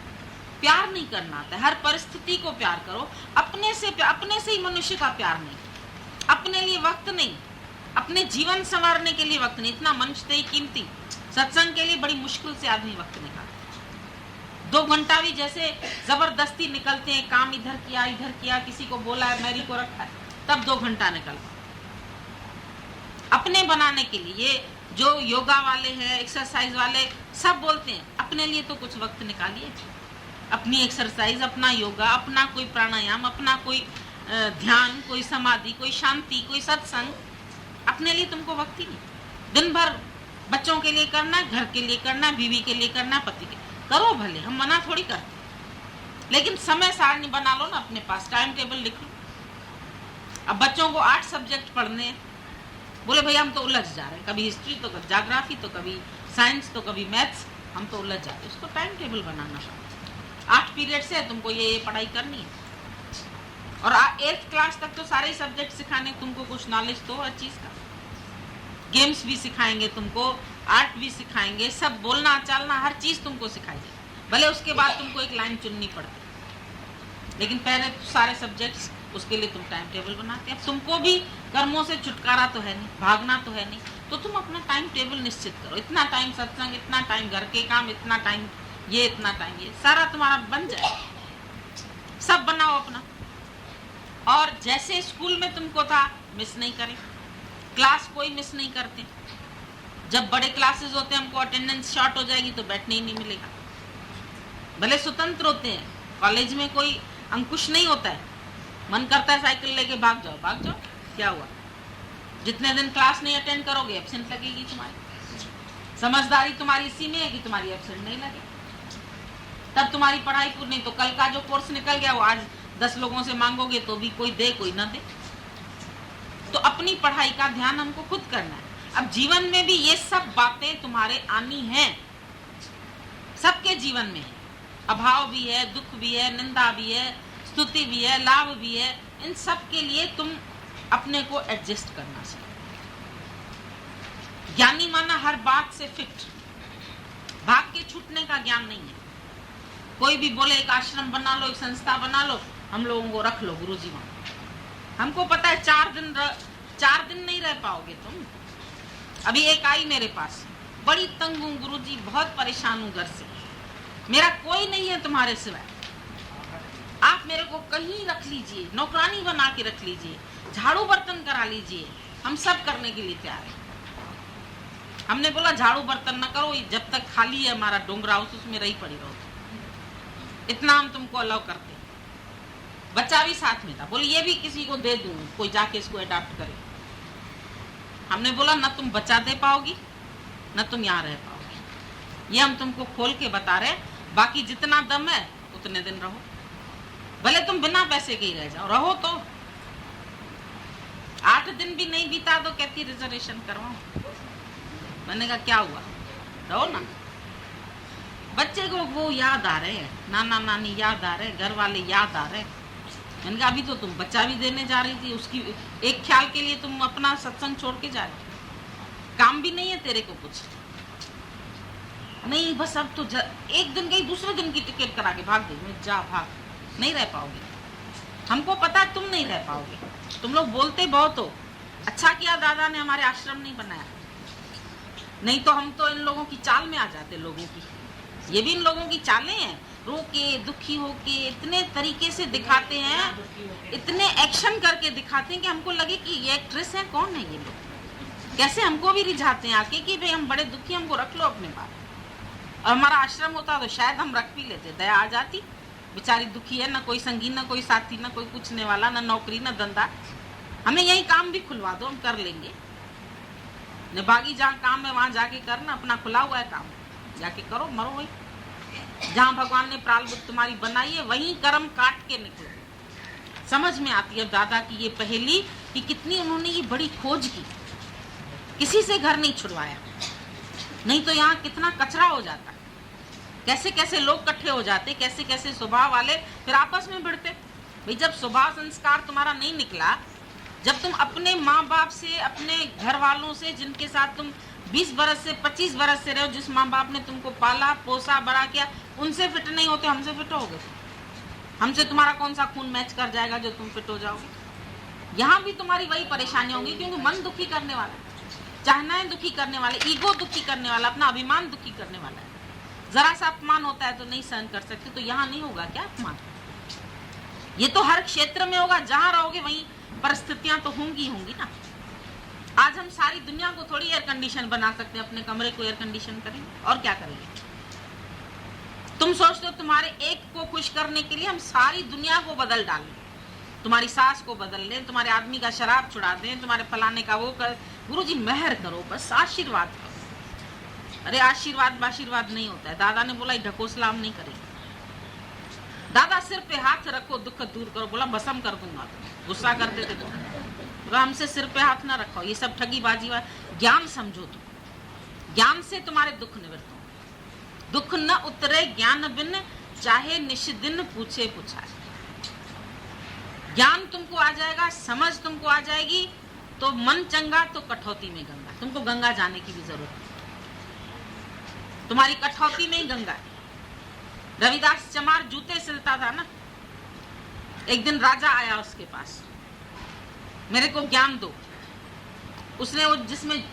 प्यार नहीं करना आता है, हर परिस्थिति को प्यार करो, अपने से ही मनुष्य का प्यार नहीं, अपने लिए वक्त नहीं, अपने जीवन संवारने के लिए वक्त नहीं। इतना मनुष्य ही कीमती, सत्संग के लिए बड़ी मुश्किल से आदमी वक्त निकालता है। 2 घंटा भी जैसे जबरदस्ती निकलते हैं, काम इधर किया, किसी को बोला है, मैरी को रखा है, तब 2 घंटा निकलता अपने बनाने के लिए। ये जो योगा वाले हैं, एक्सरसाइज वाले, सब बोलते हैं अपने लिए तो कुछ वक्त निकालिए, अपनी एक्सरसाइज, अपना योगा, अपना कोई प्राणायाम, अपना कोई ध्यान, कोई समाधि, कोई शांति, कोई सत्संग। अपने लिए तुमको वक्त ही नहीं। दिन भर बच्चों के लिए करना, घर के लिए करना, बीवी के लिए करना, पति के करो, भले हम मना थोड़ी करते, लेकिन समय सारणी बना लो ना अपने पास, टाइम टेबल लिख लो। अब बच्चों को 8 सब्जेक्ट पढ़ने हैं, बोले भैया हम तो उलझ जा रहे हैं, कभी हिस्ट्री तो कभी ज्योग्राफी तो कभी साइंस तो कभी मैथ्स, हम तो उलझ जा रहे हैं। उसको टाइम टेबल बनाना पड़ता। 8 पीरियड से तुमको ये पढ़ाई करनी है, और 8th क्लास तक तो सारे सब्जेक्ट सिखाने, तुमको कुछ नॉलेज तो हर चीज का। गेम्स भी सिखाएंगे तुमको, आर्ट भी सिखाएंगे, सब बोलना चालना हर चीज तुमको सिखाई जाए। भले उसके बाद तुमको एक लाइन चुननी पड़ती, लेकिन पहले सारे सब्जेक्ट्स उसके लिए तुम टाइम टेबल बनाते। अब तुमको भी कर्मों से छुटकारा तो है नहीं, भागना तो है नहीं, तो तुम अपना टाइम टेबल निश्चित करो। इतना टाइम सत्संग, इतना टाइम घर के काम, इतना टाइम ये, इतना टाइम ये, सारा तुम्हारा बन जाए। सब बनाओ अपना। और जैसे स्कूल में तुमको था, मिस नहीं करें क्लास, कोई मिस नहीं करते। जब बड़े क्लासेस होते हैं, हमको अटेंडेंस शॉर्ट हो जाएगी तो बैठने ही नहीं मिलेगा। भले स्वतंत्र होते हैं, कॉलेज में कोई अंकुश नहीं होता है, मन करता है साइकिल लेके भाग जाओ, भाग जाओ, क्या हुआ? जितने दिन क्लास नहीं अटेंड करोगे एब्सेंट लगेगी तुम्हारी। समझदारी तुम्हारी इसी में है कि तुम्हारी एब्सेंट नहीं लगे, तब तुम्हारी पढ़ाई पूरी। नहीं तो कल का जो कोर्स निकल गया वो आज 10 लोगों से मांगोगे तो भी कोई दे कोई ना दे। तो अपनी पढ़ाई का ध्यान हमको खुद करना है। अब जीवन में भी ये सब बातें तुम्हारे आनी हैं, सबके जीवन में है। अभाव भी है, दुख भी है, निंदा भी है, स्तुति भी है, लाभ भी है। इन सब के लिए तुम अपने को एडजस्ट करना सीखो। ज्ञानी माना हर बात से फिट, भाग के छूटने का ज्ञान नहीं है। कोई भी बोले एक आश्रम बना लो, एक संस्था बना लो, हम लोगों को रख लो गुरुजी वहां। हमको पता है 4 दिन नहीं रह पाओगे तुम। अभी एक आई मेरे पास, बड़ी तंग हूँ गुरुजी, बहुत परेशान हूँ घर से, मेरा कोई नहीं है तुम्हारे सिवाय, आप मेरे को कहीं रख लीजिए, नौकरानी बना के रख लीजिए, झाड़ू बर्तन करा लीजिए, हम सब करने के लिए तैयार है। हमने बोला झाड़ू बर्तन न करो, जब तक खाली है हमारा डोंगरा हाउस उसमें रही पड़ी रहो, इतना हम तुमको अलाउ करते। बच्चा भी साथ में था, बोले ये भी किसी को दे दूं, कोई जाके इसको अडॉप्ट करे। हमने बोला न तुम बच्चा दे पाओगी न तुम यहाँ रह पाओगी, ये हम तुमको खोल के बता रहे। बाकी जितना दम है उतने दिन रहो, भले तुम बिना पैसे के ही रह जाओ, रहो तो। 8 दिन भी नहीं बीता तो कहती रिजर्वेशन करवाओ। मैंने कहा क्या हुआ, रहो ना। बच्चे को वो याद आ रहे हैं, नाना नानी याद आ रहे, घर वाले याद आ रहे। मैंने कहा अभी तो तुम बच्चा भी देने जा रही थी, उसकी एक ख्याल के लिए तुम अपना सत्संग छोड़ के जा रही, काम भी नहीं है तेरे को कुछ नहीं, बस अब तो एक दिन गई दूसरे दिन की टिकट करा के भाग गई। जा भाग, नहीं रह पाओगे। हमको पता है तुम नहीं रह पाओगे, तुम लोग बोलते बहुत हो। अच्छा किया दादा ने हमारे आश्रम नहीं बनाया, नहीं तो हम तो इन लोगों की चाल में आ जाते। लोगों की ये भी इन लोगों की चालें हैं, रो के दुखी हो के इतने तरीके से दिखाते हैं, इतने एक्शन करके दिखाते हैं कि हमको लगे कि ये एक्ट्रेस है। कौन है ये लोग, कैसे हमको भी रिझाते हैं आके कि भाई हम बड़े दुखी, हमको रख लो अपने पास। और हमारा आश्रम होता तो शायद हम रख भी लेते, दया आ जाती। बेचारी दुखी है, ना कोई संगी, ना कोई साथी, ना कोई पूछने वाला, ना नौकरी, ना धंधा, हमें यही काम भी खुलवा दो, हम कर लेंगे। बाकी जहाँ काम है वहां जाके करना, अपना खुला हुआ है काम, जाके करो, मरो वही। जहाँ भगवान ने प्रारब्ध तुम्हारी बनाई है वहीं कर्म काट के निकलो। समझ में आती है दादा की ये पहेली कि कितनी उन्होंने ये बड़ी खोज की, किसी से घर नहीं छुड़वाया, नहीं तो यहाँ कितना कचरा हो जाता, कैसे कैसे लोग इकट्ठे हो जाते, कैसे कैसे स्वभाव वाले फिर आपस में भिड़ते। भाई जब स्वभाव संस्कार तुम्हारा नहीं निकला, जब तुम अपने माँ बाप से, अपने घर वालों से, जिनके साथ तुम 20 बरस से 25 बरस से रहो, जिस माँ बाप ने तुमको पाला पोसा बड़ा किया, उनसे फिट नहीं होते, हमसे फिट होगे? हमसे तुम्हारा कौन सा खून मैच कर जाएगा जो तुम फिट हो जाओगे? यहाँ भी तुम्हारी वही परेशानी होगी, क्योंकि मन दुखी करने वाला, चाहनाएं दुखी करने वाले, ईगो दुखी करने वाला, अपना अभिमान दुखी करने वाला है। जरा सा अपमान होता है तो नहीं सहन कर सकते, तो यहाँ नहीं होगा क्या अपमान? ये तो हर क्षेत्र में होगा, जहाँ रहोगे वहीं परिस्थितियां तो होंगी ना। आज हम सारी दुनिया को थोड़ी एयर कंडीशन बना सकते हैं, अपने कमरे को एयर कंडीशन करेंगे और क्या करेंगे? तुम सोचते हो तुम्हारे एक को खुश करने के लिए हम सारी दुनिया को बदल डालें, तुम्हारी सास को बदल लें, तुम्हारे आदमी का शराब छुड़ा दें, तुम्हारे फलाने का वो कर। गुरुजी मेहर करो, बस आशीर्वाद करो। अरे आशीर्वाद बाशीर्वाद नहीं होता है। दादा ने बोला ढकोसला हम नहीं करेंगे। दादा सिर पे हाथ रखो, दुख दूर करो, बोला भस्म कर दूंगा। गुस्सा करते थे तो हमसे सिर पे हाथ ना रखो, ये सब ठगी बाजी। ज्ञान समझो, तुम ज्ञान से तुम्हारे दुख निवृत्त हो। दुख न उतरे ज्ञान बिन, चाहे निश दिन पूछे पुछाए। ज्ञान तुमको आ जाएगा, समझ तुमको आ जाएगी, तो मन चंगा तो कठौती में गंगा। तुमको गंगा जाने की भी जरूरत है, तुम्हारी कठौती में ही गंगा है। रविदास चमार जूते सिलता था ना, एक दिन राजा आया उसके पास, मेरे को ज्ञान दो। उसने वो जिसमें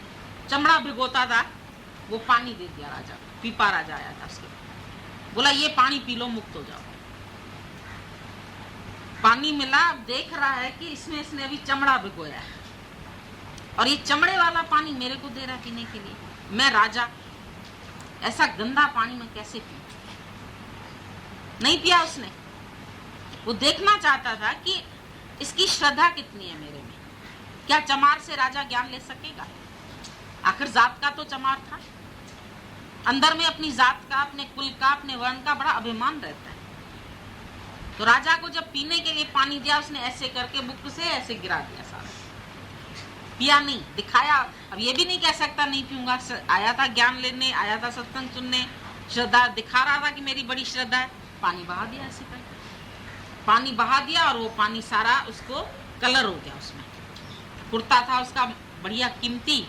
चमड़ा भिगोता था वो पानी दे दिया राजा को। पीपा राजा आया था उसके, बोला ये पानी पी लो, मुक्त हो जाओ। पानी मिला, अब देख रहा है कि इसमें इसने अभी चमड़ा भिगोया है और ये चमड़े वाला पानी मेरे को दे रहा है पीने के लिए। मैं राजा, ऐसा गंदा पानी मैं कैसे पीऊं? नहीं पिया उसने। वो देखना चाहता था कि इसकी श्रद्धा कितनी है मेरे में। क्या चमार से राजा ज्ञान ले सकेगा? आखिर जात का तो चमार था, अंदर में अपनी जात का, अपने कुल का, अपने वर्ण का बड़ा अभिमान रहता है। तो राजा को जब पीने के लिए पानी दिया, उसने ऐसे करके बुक से ऐसे गिरा दिया सारा, पिया नहीं, दिखाया। अब ये भी नहीं कह सकता नहीं पीऊंगा, आया था ज्ञान लेने, आया था सत्संग सुनने, श्रद्धा दिखा रहा था कि मेरी बड़ी श्रद्धा है। पानी बहा दिया, ऐसे करके पानी बहा दिया और वो पानी सारा उसको कलर हो गया। उसमें कुर्ता था उसका बढ़िया कीमती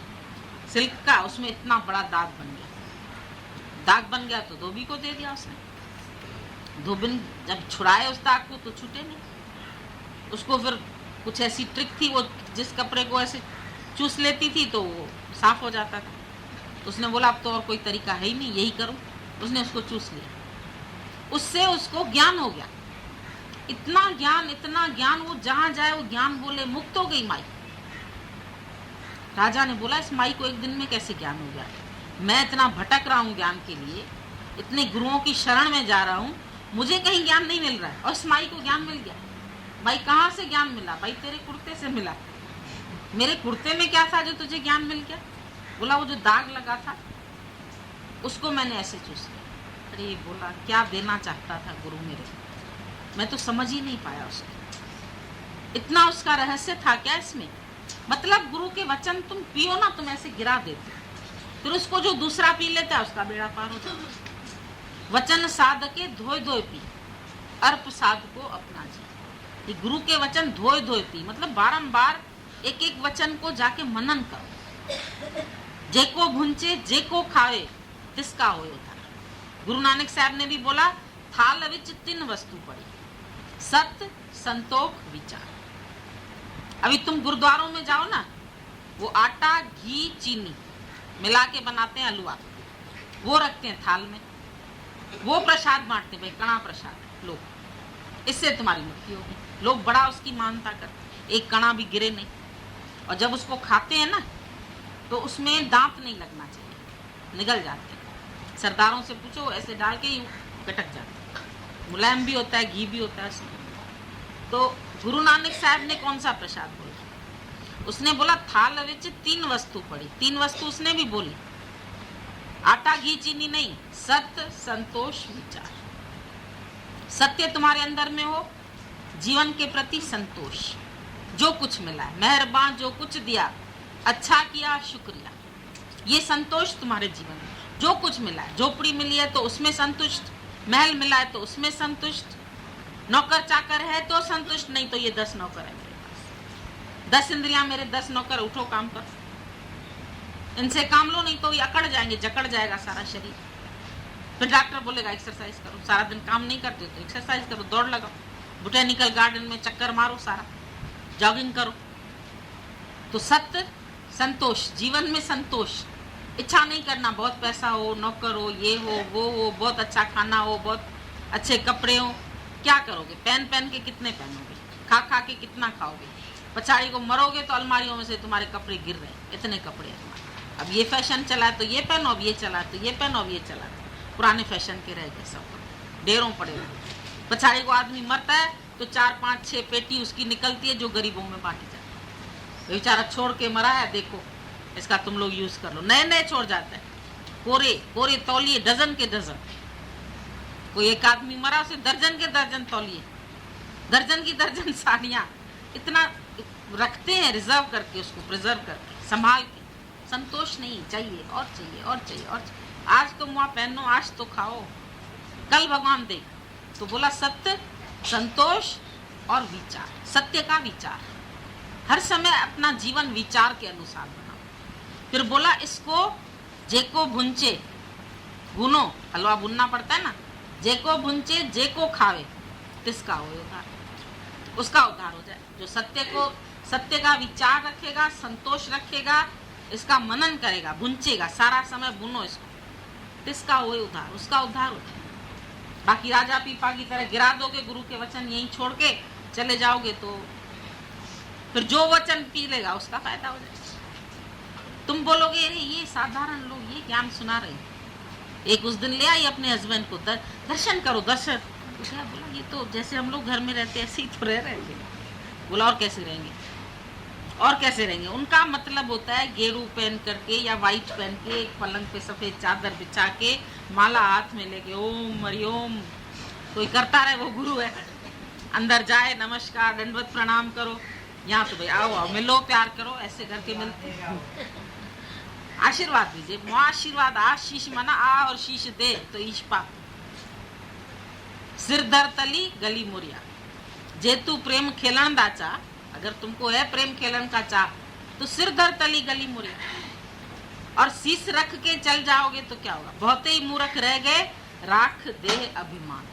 सिल्क का, उसमें इतना बड़ा दाग बन गया। दाग बन गया तो धोबी को दे दिया उसने। धोबिन जब छुड़ाए उस दाग को तो छूटे नहीं। उसको फिर कुछ ऐसी ट्रिक थी, वो जिस कपड़े को ऐसे चूस लेती थी तो वो साफ हो जाता था। उसने बोला अब तो और कोई तरीका है ही नहीं, यही करूं। उसने उसको चूस लिया, उससे उसको ज्ञान हो गया। इतना ज्ञान, वो जहां जाए वो ज्ञान बोले। मुक्त हो गई माई। राजा ने बोला इस माई को एक दिन में कैसे ज्ञान हो गया? मैं इतना भटक रहा हूँ ज्ञान के लिए, इतने गुरुओं की शरण में जा रहा हूँ, मुझे कहीं ज्ञान नहीं मिल रहा है और इस माई को ज्ञान मिल गया। भाई कहाँ से ज्ञान मिला? भाई तेरे कुर्ते से मिला। मेरे कुर्ते में क्या था जो तुझे ज्ञान मिल गया? बोला वो जो दाग लगा था उसको मैंने ऐसे चूस लिया। अरे बोला क्या देना चाहता था गुरु मेरे, मैं तो समझ ही नहीं पाया उसको। इतना उसका रहस्य था क्या इसमें? मतलब गुरु के वचन तुम पियो ना, तुम ऐसे गिरा देते, फिर उसको जो दूसरा पी लेता है उसका बेड़ा पार होता है। वचन साधके धोए धोए पी, अर्प साध को अपना जी। ये गुरु के वचन धोए धोए पी, मतलब बारंबार एक एक वचन को जाके मनन करो। जेको भुंचे जेको खावे तिसका होए उधार। गुरु नानक साहब ने भी बोला थाल विच 3 वस्तु पड़ी, सत्य, संतोख, विचार। अभी तुम गुरुद्वारों में जाओ ना, वो आटा, घी, चीनी मिला के बनाते हैं हलवा, वो रखते हैं थाल में, वो प्रसाद बांटते हैं। भाई कड़ा प्रसाद लो, इससे तुम्हारी मुक्ति होगी। लोग बड़ा उसकी मानता करते, एक कणा भी गिरे नहीं। और जब उसको खाते हैं ना तो उसमें दांत नहीं लगना चाहिए, निगल जाते हैं। सरदारों से पूछो, ऐसे डाल के ही कटक जाते हैं। मुलायम भी होता है, घी भी होता है उसमें। तो गुरु नानक साहब ने कौन सा प्रसाद बोला? उसने बोला थाल विच 3 वस्तु पड़ी। 3 वस्तु उसने भी बोली, आटा, घी, चीनी नहीं, सत्य, संतोष, विचार। सत्य तुम्हारे अंदर में हो, जीवन के प्रति संतोष, जो कुछ मिला है मेहरबान, जो कुछ दिया अच्छा किया, शुक्रिया, ये संतोष तुम्हारे जीवन में। जो कुछ मिला है, झोपड़ी मिली है तो उसमें संतुष्ट, महल मिला है तो उसमें संतुष्ट, नौकर चाकर है तो संतुष्ट, नहीं तो ये 10 नौकर है मेरे पास, 10 इंद्रियां मेरे 10 नौकर, उठो काम करो, इनसे काम लो, नहीं तो ये अकड़ जाएंगे, जकड़ जाएगा सारा शरीर। फिर डॉक्टर बोलेगा एक्सरसाइज करो, सारा दिन काम नहीं करते तो एक्सरसाइज करो, दौड़ लगाओ, बोटेनिकल गार्डन में चक्कर मारो, सारा जॉगिंग करो। तो सत्य, संतोष, जीवन में संतोष, इच्छा नहीं करना बहुत पैसा हो, नौकर हो, ये हो, वो हो, बहुत अच्छा खाना हो, बहुत अच्छे कपड़े हो। क्या करोगे? पहन पहन के कितने पहनोगे? खा खा के कितना खाओगे? पछाड़ी को मरोगे तो अलमारियों में से तुम्हारे कपड़े गिर रहे हैं, इतने कपड़े हैं तुम्हारे। अब ये फैशन चला है तो ये पहनो, अब ये चला तो ये पहनो, अब ये चला। पुराने फैशन के रह गए सब, ढेरों पड़े हुए। पछाड़ी को आदमी मरता है तो 4, 5, 6 पेटी उसकी निकलती है जो गरीबों में बांटी जाती है। तो बेचारा छोड़ के मरा है, देखो इसका तुम लोग यूज कर लो। नए नए छोड़ जाते हैं, कोरे कोरे तौलिए, डजन के डजन। कोई एक आदमी मरा, उसे दर्जन के दर्जन तौलिए, दर्जन की दर्जन साड़ियाँ, इतना रखते हैं रिजर्व करके, उसको प्रिजर्व करके, संभाल के। संतोष नहीं, चाहिए और चाहिए और चाहिए और चाहिए। आज तो मुआ पहनो, आज तो खाओ, कल भगवान देख। तो बोला सत्य, संतोष और विचार। सत्य का विचार, हर समय अपना जीवन विचार के अनुसार बनाओ। फिर बोला इसको जेको भुंचे, भुनो, हलवा भुनना पड़ता है ना, जेको भुंचे जेको खावे तिसका हो उद्धार, उसका उद्धार हो जाए। जो सत्य का विचार रखेगा, संतोष रखेगा, इसका मनन करेगा, भुंचेगा, सारा समय भुनो इसको, तिसका हो उद्धार, उसका उद्धार हो जाए। बाकी राजा पीपा की तरह गिरा दोगे गुरु के वचन, यहीं छोड़ के चले जाओगे तो फिर जो वचन पी लेगा उसका फायदा हो जाएगा। तुम बोलोगे अरे ये साधारण लोग ये ज्ञान सुना रहे हैं। एक उस दिन ले आई अपने हस्बैंड को, दर्शन करो दर्शन। बोला ये तो जैसे हम लोग घर में रहते हैं ऐसे ही तो रह रहे थे। बोला और कैसे रहेंगे, और कैसे रहेंगे। उनका मतलब होता है गेरू पहन करके या वाइट पहन के एक पलंग पे सफेद चादर बिछा के माला हाथ में लेके ओम हरिओम कोई करता रहे, वो गुरु है। अंदर जाए नमस्कार दंडवत प्रणाम करो, यहाँ तो भाई आओ आओ मिलो प्यार करो, ऐसे करके मिलते। आशीर्वाद दीजिए, आशीर्वाद आशीष मना आ और शीश दे तो ईश पा। सिर धर तली गली मुरिया, जेतु प्रेम खेलन दाचा, अगर तुमको है प्रेम खेलन का चाह तो सिर धर तली गली मुरिया। और शीश रख के चल जाओगे तो क्या होगा, बहुत ही मूर्ख रह गए राख देह अभिमान।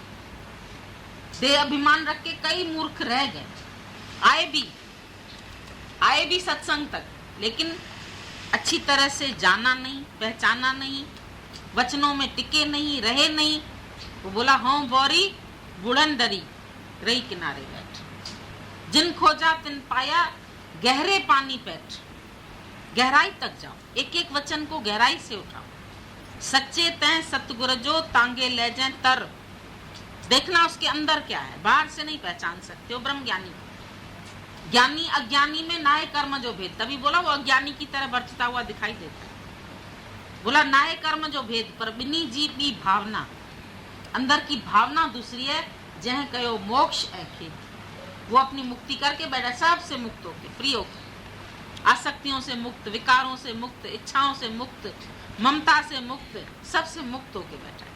देह अभिमान रख के कई मूर्ख रह गए, आए भी सत्संग तक, लेकिन अच्छी तरह से जाना नहीं, पहचाना नहीं, वचनों में टिके नहीं, रहे नहीं। वो बोला हाँ बोरी बुढ़न दरी रही किनारे बैठ, जिन खोजा तिन पाया गहरे पानी पैठ। गहराई तक जाओ, एक एक वचन को गहराई से उठाओ। सच्चे तय सतगुर जो तांगे ले जाए तर, देखना उसके अंदर क्या है, बाहर से नहीं पहचान सकते हो। ब्रह्म ज्ञानी, ज्ञानी अज्ञानी में नाय कर्म जो भेद, तभी बोला वो अज्ञानी की तरह बरतता हुआ दिखाई देता है। बोला नाय कर्म जो भेद पर बिनी जी की भावना, अंदर की भावना दूसरी है। जह कहो मोक्ष ऐखे, वो अपनी मुक्ति करके बैठा, सबसे मुक्त होके, फ्री होके, आसक्तियों से मुक्त, विकारों से मुक्त, इच्छाओं से मुक्त, ममता से मुक्त, सबसे मुक्त होके बैठा है।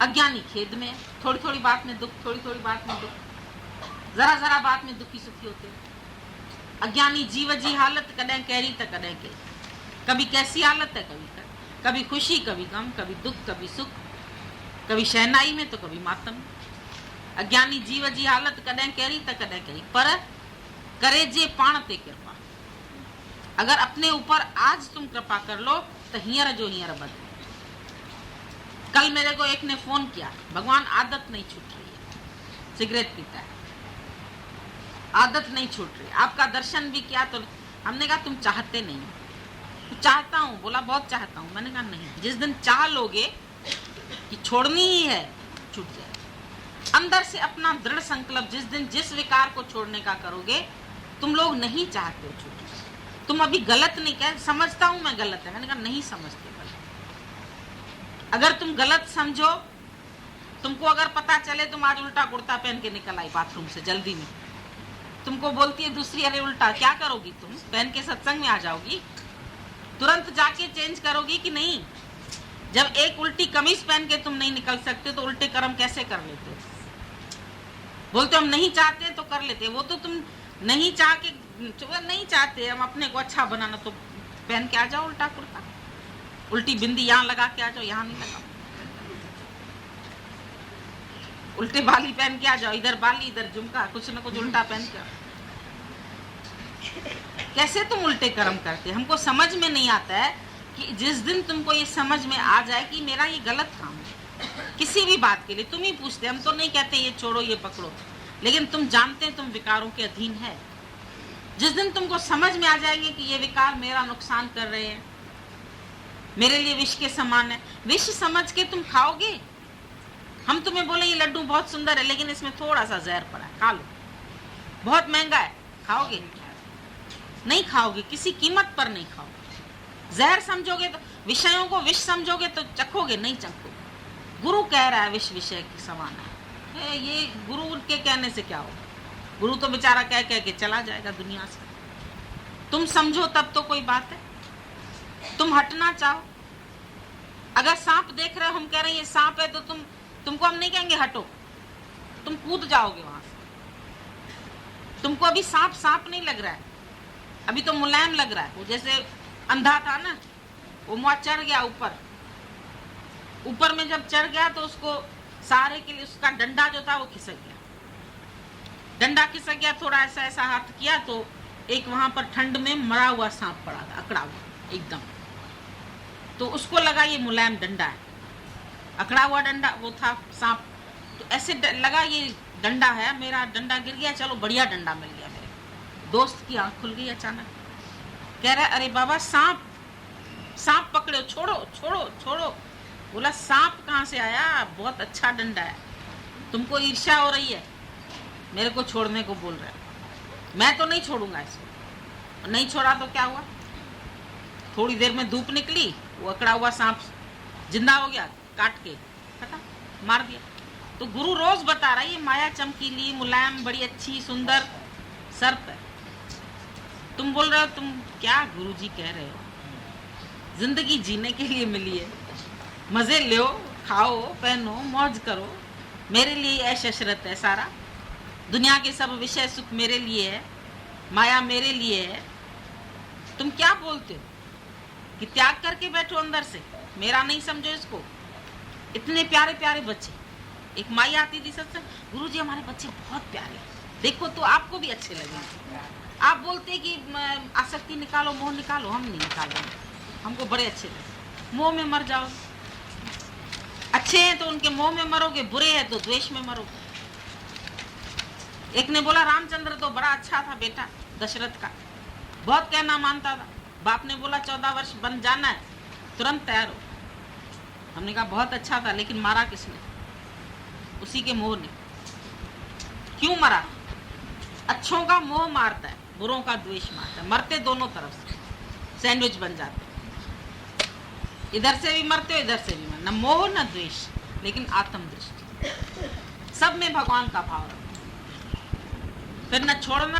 अज्ञानी खेद में, थोड़ी थोड़ी बात में दुख, थोड़ी थोड़ी बात में दुख, जरा जरा बात में दुखी सुखी होते। अज्ञानी जीव जी हालत कदें कहरी तो कदें के, कभी कैसी हालत है, कभी खुशी, कभी गम, कभी दुख, कभी सुख, कभी शहनाई में तो कभी मातम। अज्ञानी जीव जी हालत कदें कहरी तो कदें कहरी, पर करे जे पाण ते कृपा। अगर अपने ऊपर आज तुम कृपा कर लो तो हियर जो हियर बदले। कल मेरे को एक ने फोन किया, भगवान आदत नहीं छूट रही है, सिगरेट पीता है, आदत नहीं छूट रही, आपका दर्शन भी किया तो हमने कहा तुम चाहते नहीं। तो चाहता हूँ, बोला बहुत चाहता हूँ। मैंने कहा नहीं, जिस दिन चाह लोगे कि छोड़नी ही है छूट जाए। अंदर से अपना दृढ़ संकल्प जिस दिन जिस विकार को छोड़ने का करोगे, तुम लोग नहीं चाहते हो छूट। तुम अभी गलत नहीं कह, समझता हूं मैं गलत है, मैंने कहा नहीं समझते गलत। अगर तुम गलत समझो, तुमको अगर पता चले तुम आज उल्टा कुर्ता पहन के निकल आई बाथरूम से जल्दी में, तुमको बोलती है दूसरी अरे उल्टा, क्या करोगी तुम? पहन के सत्संग में आ जाओगी? तुरंत जाके चेंज करोगी कि नहीं? जब एक उल्टी कमीज पहन के तुम नहीं निकल सकते तो उल्टे कर्म कैसे कर लेते हो? बोलते हम नहीं चाहते तो कर लेते, वो तो तुम नहीं चाह के नहीं चाहते, हम अपने को अच्छा बनाना तो पहन के आ जाओ उल्टा कुर्ता, उल्टी बिंदी यहाँ लगा के आ जाओ, यहाँ नहीं लगाओ, उल्टे बाली पहन के आ जाओ, इधर बाली इधर झुमका, कुछ न कुछ उल्टा पहन के। कैसे तुम उल्टे कर्म करते? हमको समझ में नहीं आता है कि जिस दिन तुमको ये समझ में आ जाए कि मेरा ये गलत काम है, किसी भी बात के लिए तुम ही पूछते, हम तो नहीं कहते ये छोड़ो ये पकड़ो, लेकिन तुम जानते तुम विकारों के अधीन है। जिस दिन तुमको समझ में आ जाएंगे कि ये विकार मेरा नुकसान कर रहे हैं, मेरे लिए विष के समान है, विष समझ के तुम खाओगे। हम तुम्हें बोले ये लड्डू बहुत सुंदर है लेकिन इसमें थोड़ा सा जहर पड़ा है, खा लो, बहुत महंगा है, खाओगे? नहीं खाओगे, किसी कीमत पर नहीं खाओगे। जहर समझोगे तो, विषयों को विष समझोगे तो चखोगे, नहीं चखोगे। गुरु कह रहा है विष विषय के समान है, ये गुरु के कहने से क्या होगा? गुरु तो बेचारा कह कह के चला जाएगा दुनिया से। तुम समझो तब तो कोई बात है, तुम हटना चाहो। अगर सांप देख रहे हो, हम कह रहे हैं ये सांप है, तो तुमको हम नहीं कहेंगे हटो, तुम कूद जाओगे वहां से। तुमको अभी सांप नहीं लग रहा है, अभी तो मुलायम लग रहा है। वो जैसे अंधा था ना, वो मुआ चढ़ गया ऊपर में, जब चढ़ गया तो उसको सहारे के लिए उसका डंडा जो था वो खिसक गया, डंडा खिसक गया, थोड़ा ऐसा ऐसा हाथ किया तो एक वहां पर ठंड में मरा हुआ सांप पड़ा था, अकड़ा हुआ एकदम। तो उसको लगा ये मुलायम डंडा है, अकड़ा हुआ डंडा वो था सांप, तो ऐसे लगा ये डंडा है, मेरा डंडा गिर गया, चलो बढ़िया डंडा मिल गया। मेरे दोस्त की आंख खुल गई अचानक, कह रहा अरे बाबा सांप, सांप पकड़ो, छोड़ो छोड़ो छोड़ो। बोला सांप कहाँ से आया, बहुत अच्छा डंडा है, तुमको ईर्ष्या हो रही है, मेरे को छोड़ने को बोल रहा है, मैं तो नहीं छोड़ूंगा इसको। नहीं छोड़ा तो क्या हुआ, थोड़ी देर में धूप निकली, वो अकड़ा हुआ सांप जिंदा हो गया, काट के पता मार दिया। तो गुरु रोज बता रहा है ये माया चमकीली मुलायम बड़ी अच्छी सुंदर सर्प है। तुम बोल रहे हो तुम क्या गुरु जी कह रहे हो, जिंदगी जीने के लिए मिली है, मजे लो, खाओ पहनो मौज करो, मेरे लिए ऐश अशरत है सारा, दुनिया के सब विषय सुख मेरे लिए है, माया मेरे लिए है। तुम क्या बोलते हो कि त्याग करके बैठो अंदर से, मेरा नहीं समझो इसको। इतने प्यारे प्यारे बच्चे, एक माई आती थी सत्संग, गुरु जी हमारे बच्चे बहुत प्यारे, देखो तो आपको भी अच्छे लगेंगे। आप बोलते कि आसक्ति निकालो, मोह निकालो, हम नहीं निकालेंगे, हमको बड़े अच्छे लगे। मोह में मर जाओ, अच्छे हैं तो उनके मोह में मरोगे, बुरे हैं तो द्वेष में मरोगे। एक ने बोला रामचंद्र तो बड़ा अच्छा था बेटा दशरथ का, बहुत कहना मानता था, बाप ने बोला 14 वर्ष बन जाना है, तुरंत तैयार हो। हमने कहा बहुत अच्छा था, लेकिन मारा किसने, उसी के मोह ने। क्यों मरा, अच्छों का मोह मारता है, बुरों का द्वेष मारता है, मरते दोनों तरफ से, सैंडविच बन जाते, इधर से भी मरते हो इधर से भी मरते, न मोह न द्वेष, लेकिन आत्म दृष्टि, सब में भगवान का भाव रखो, फिर न छोड़ना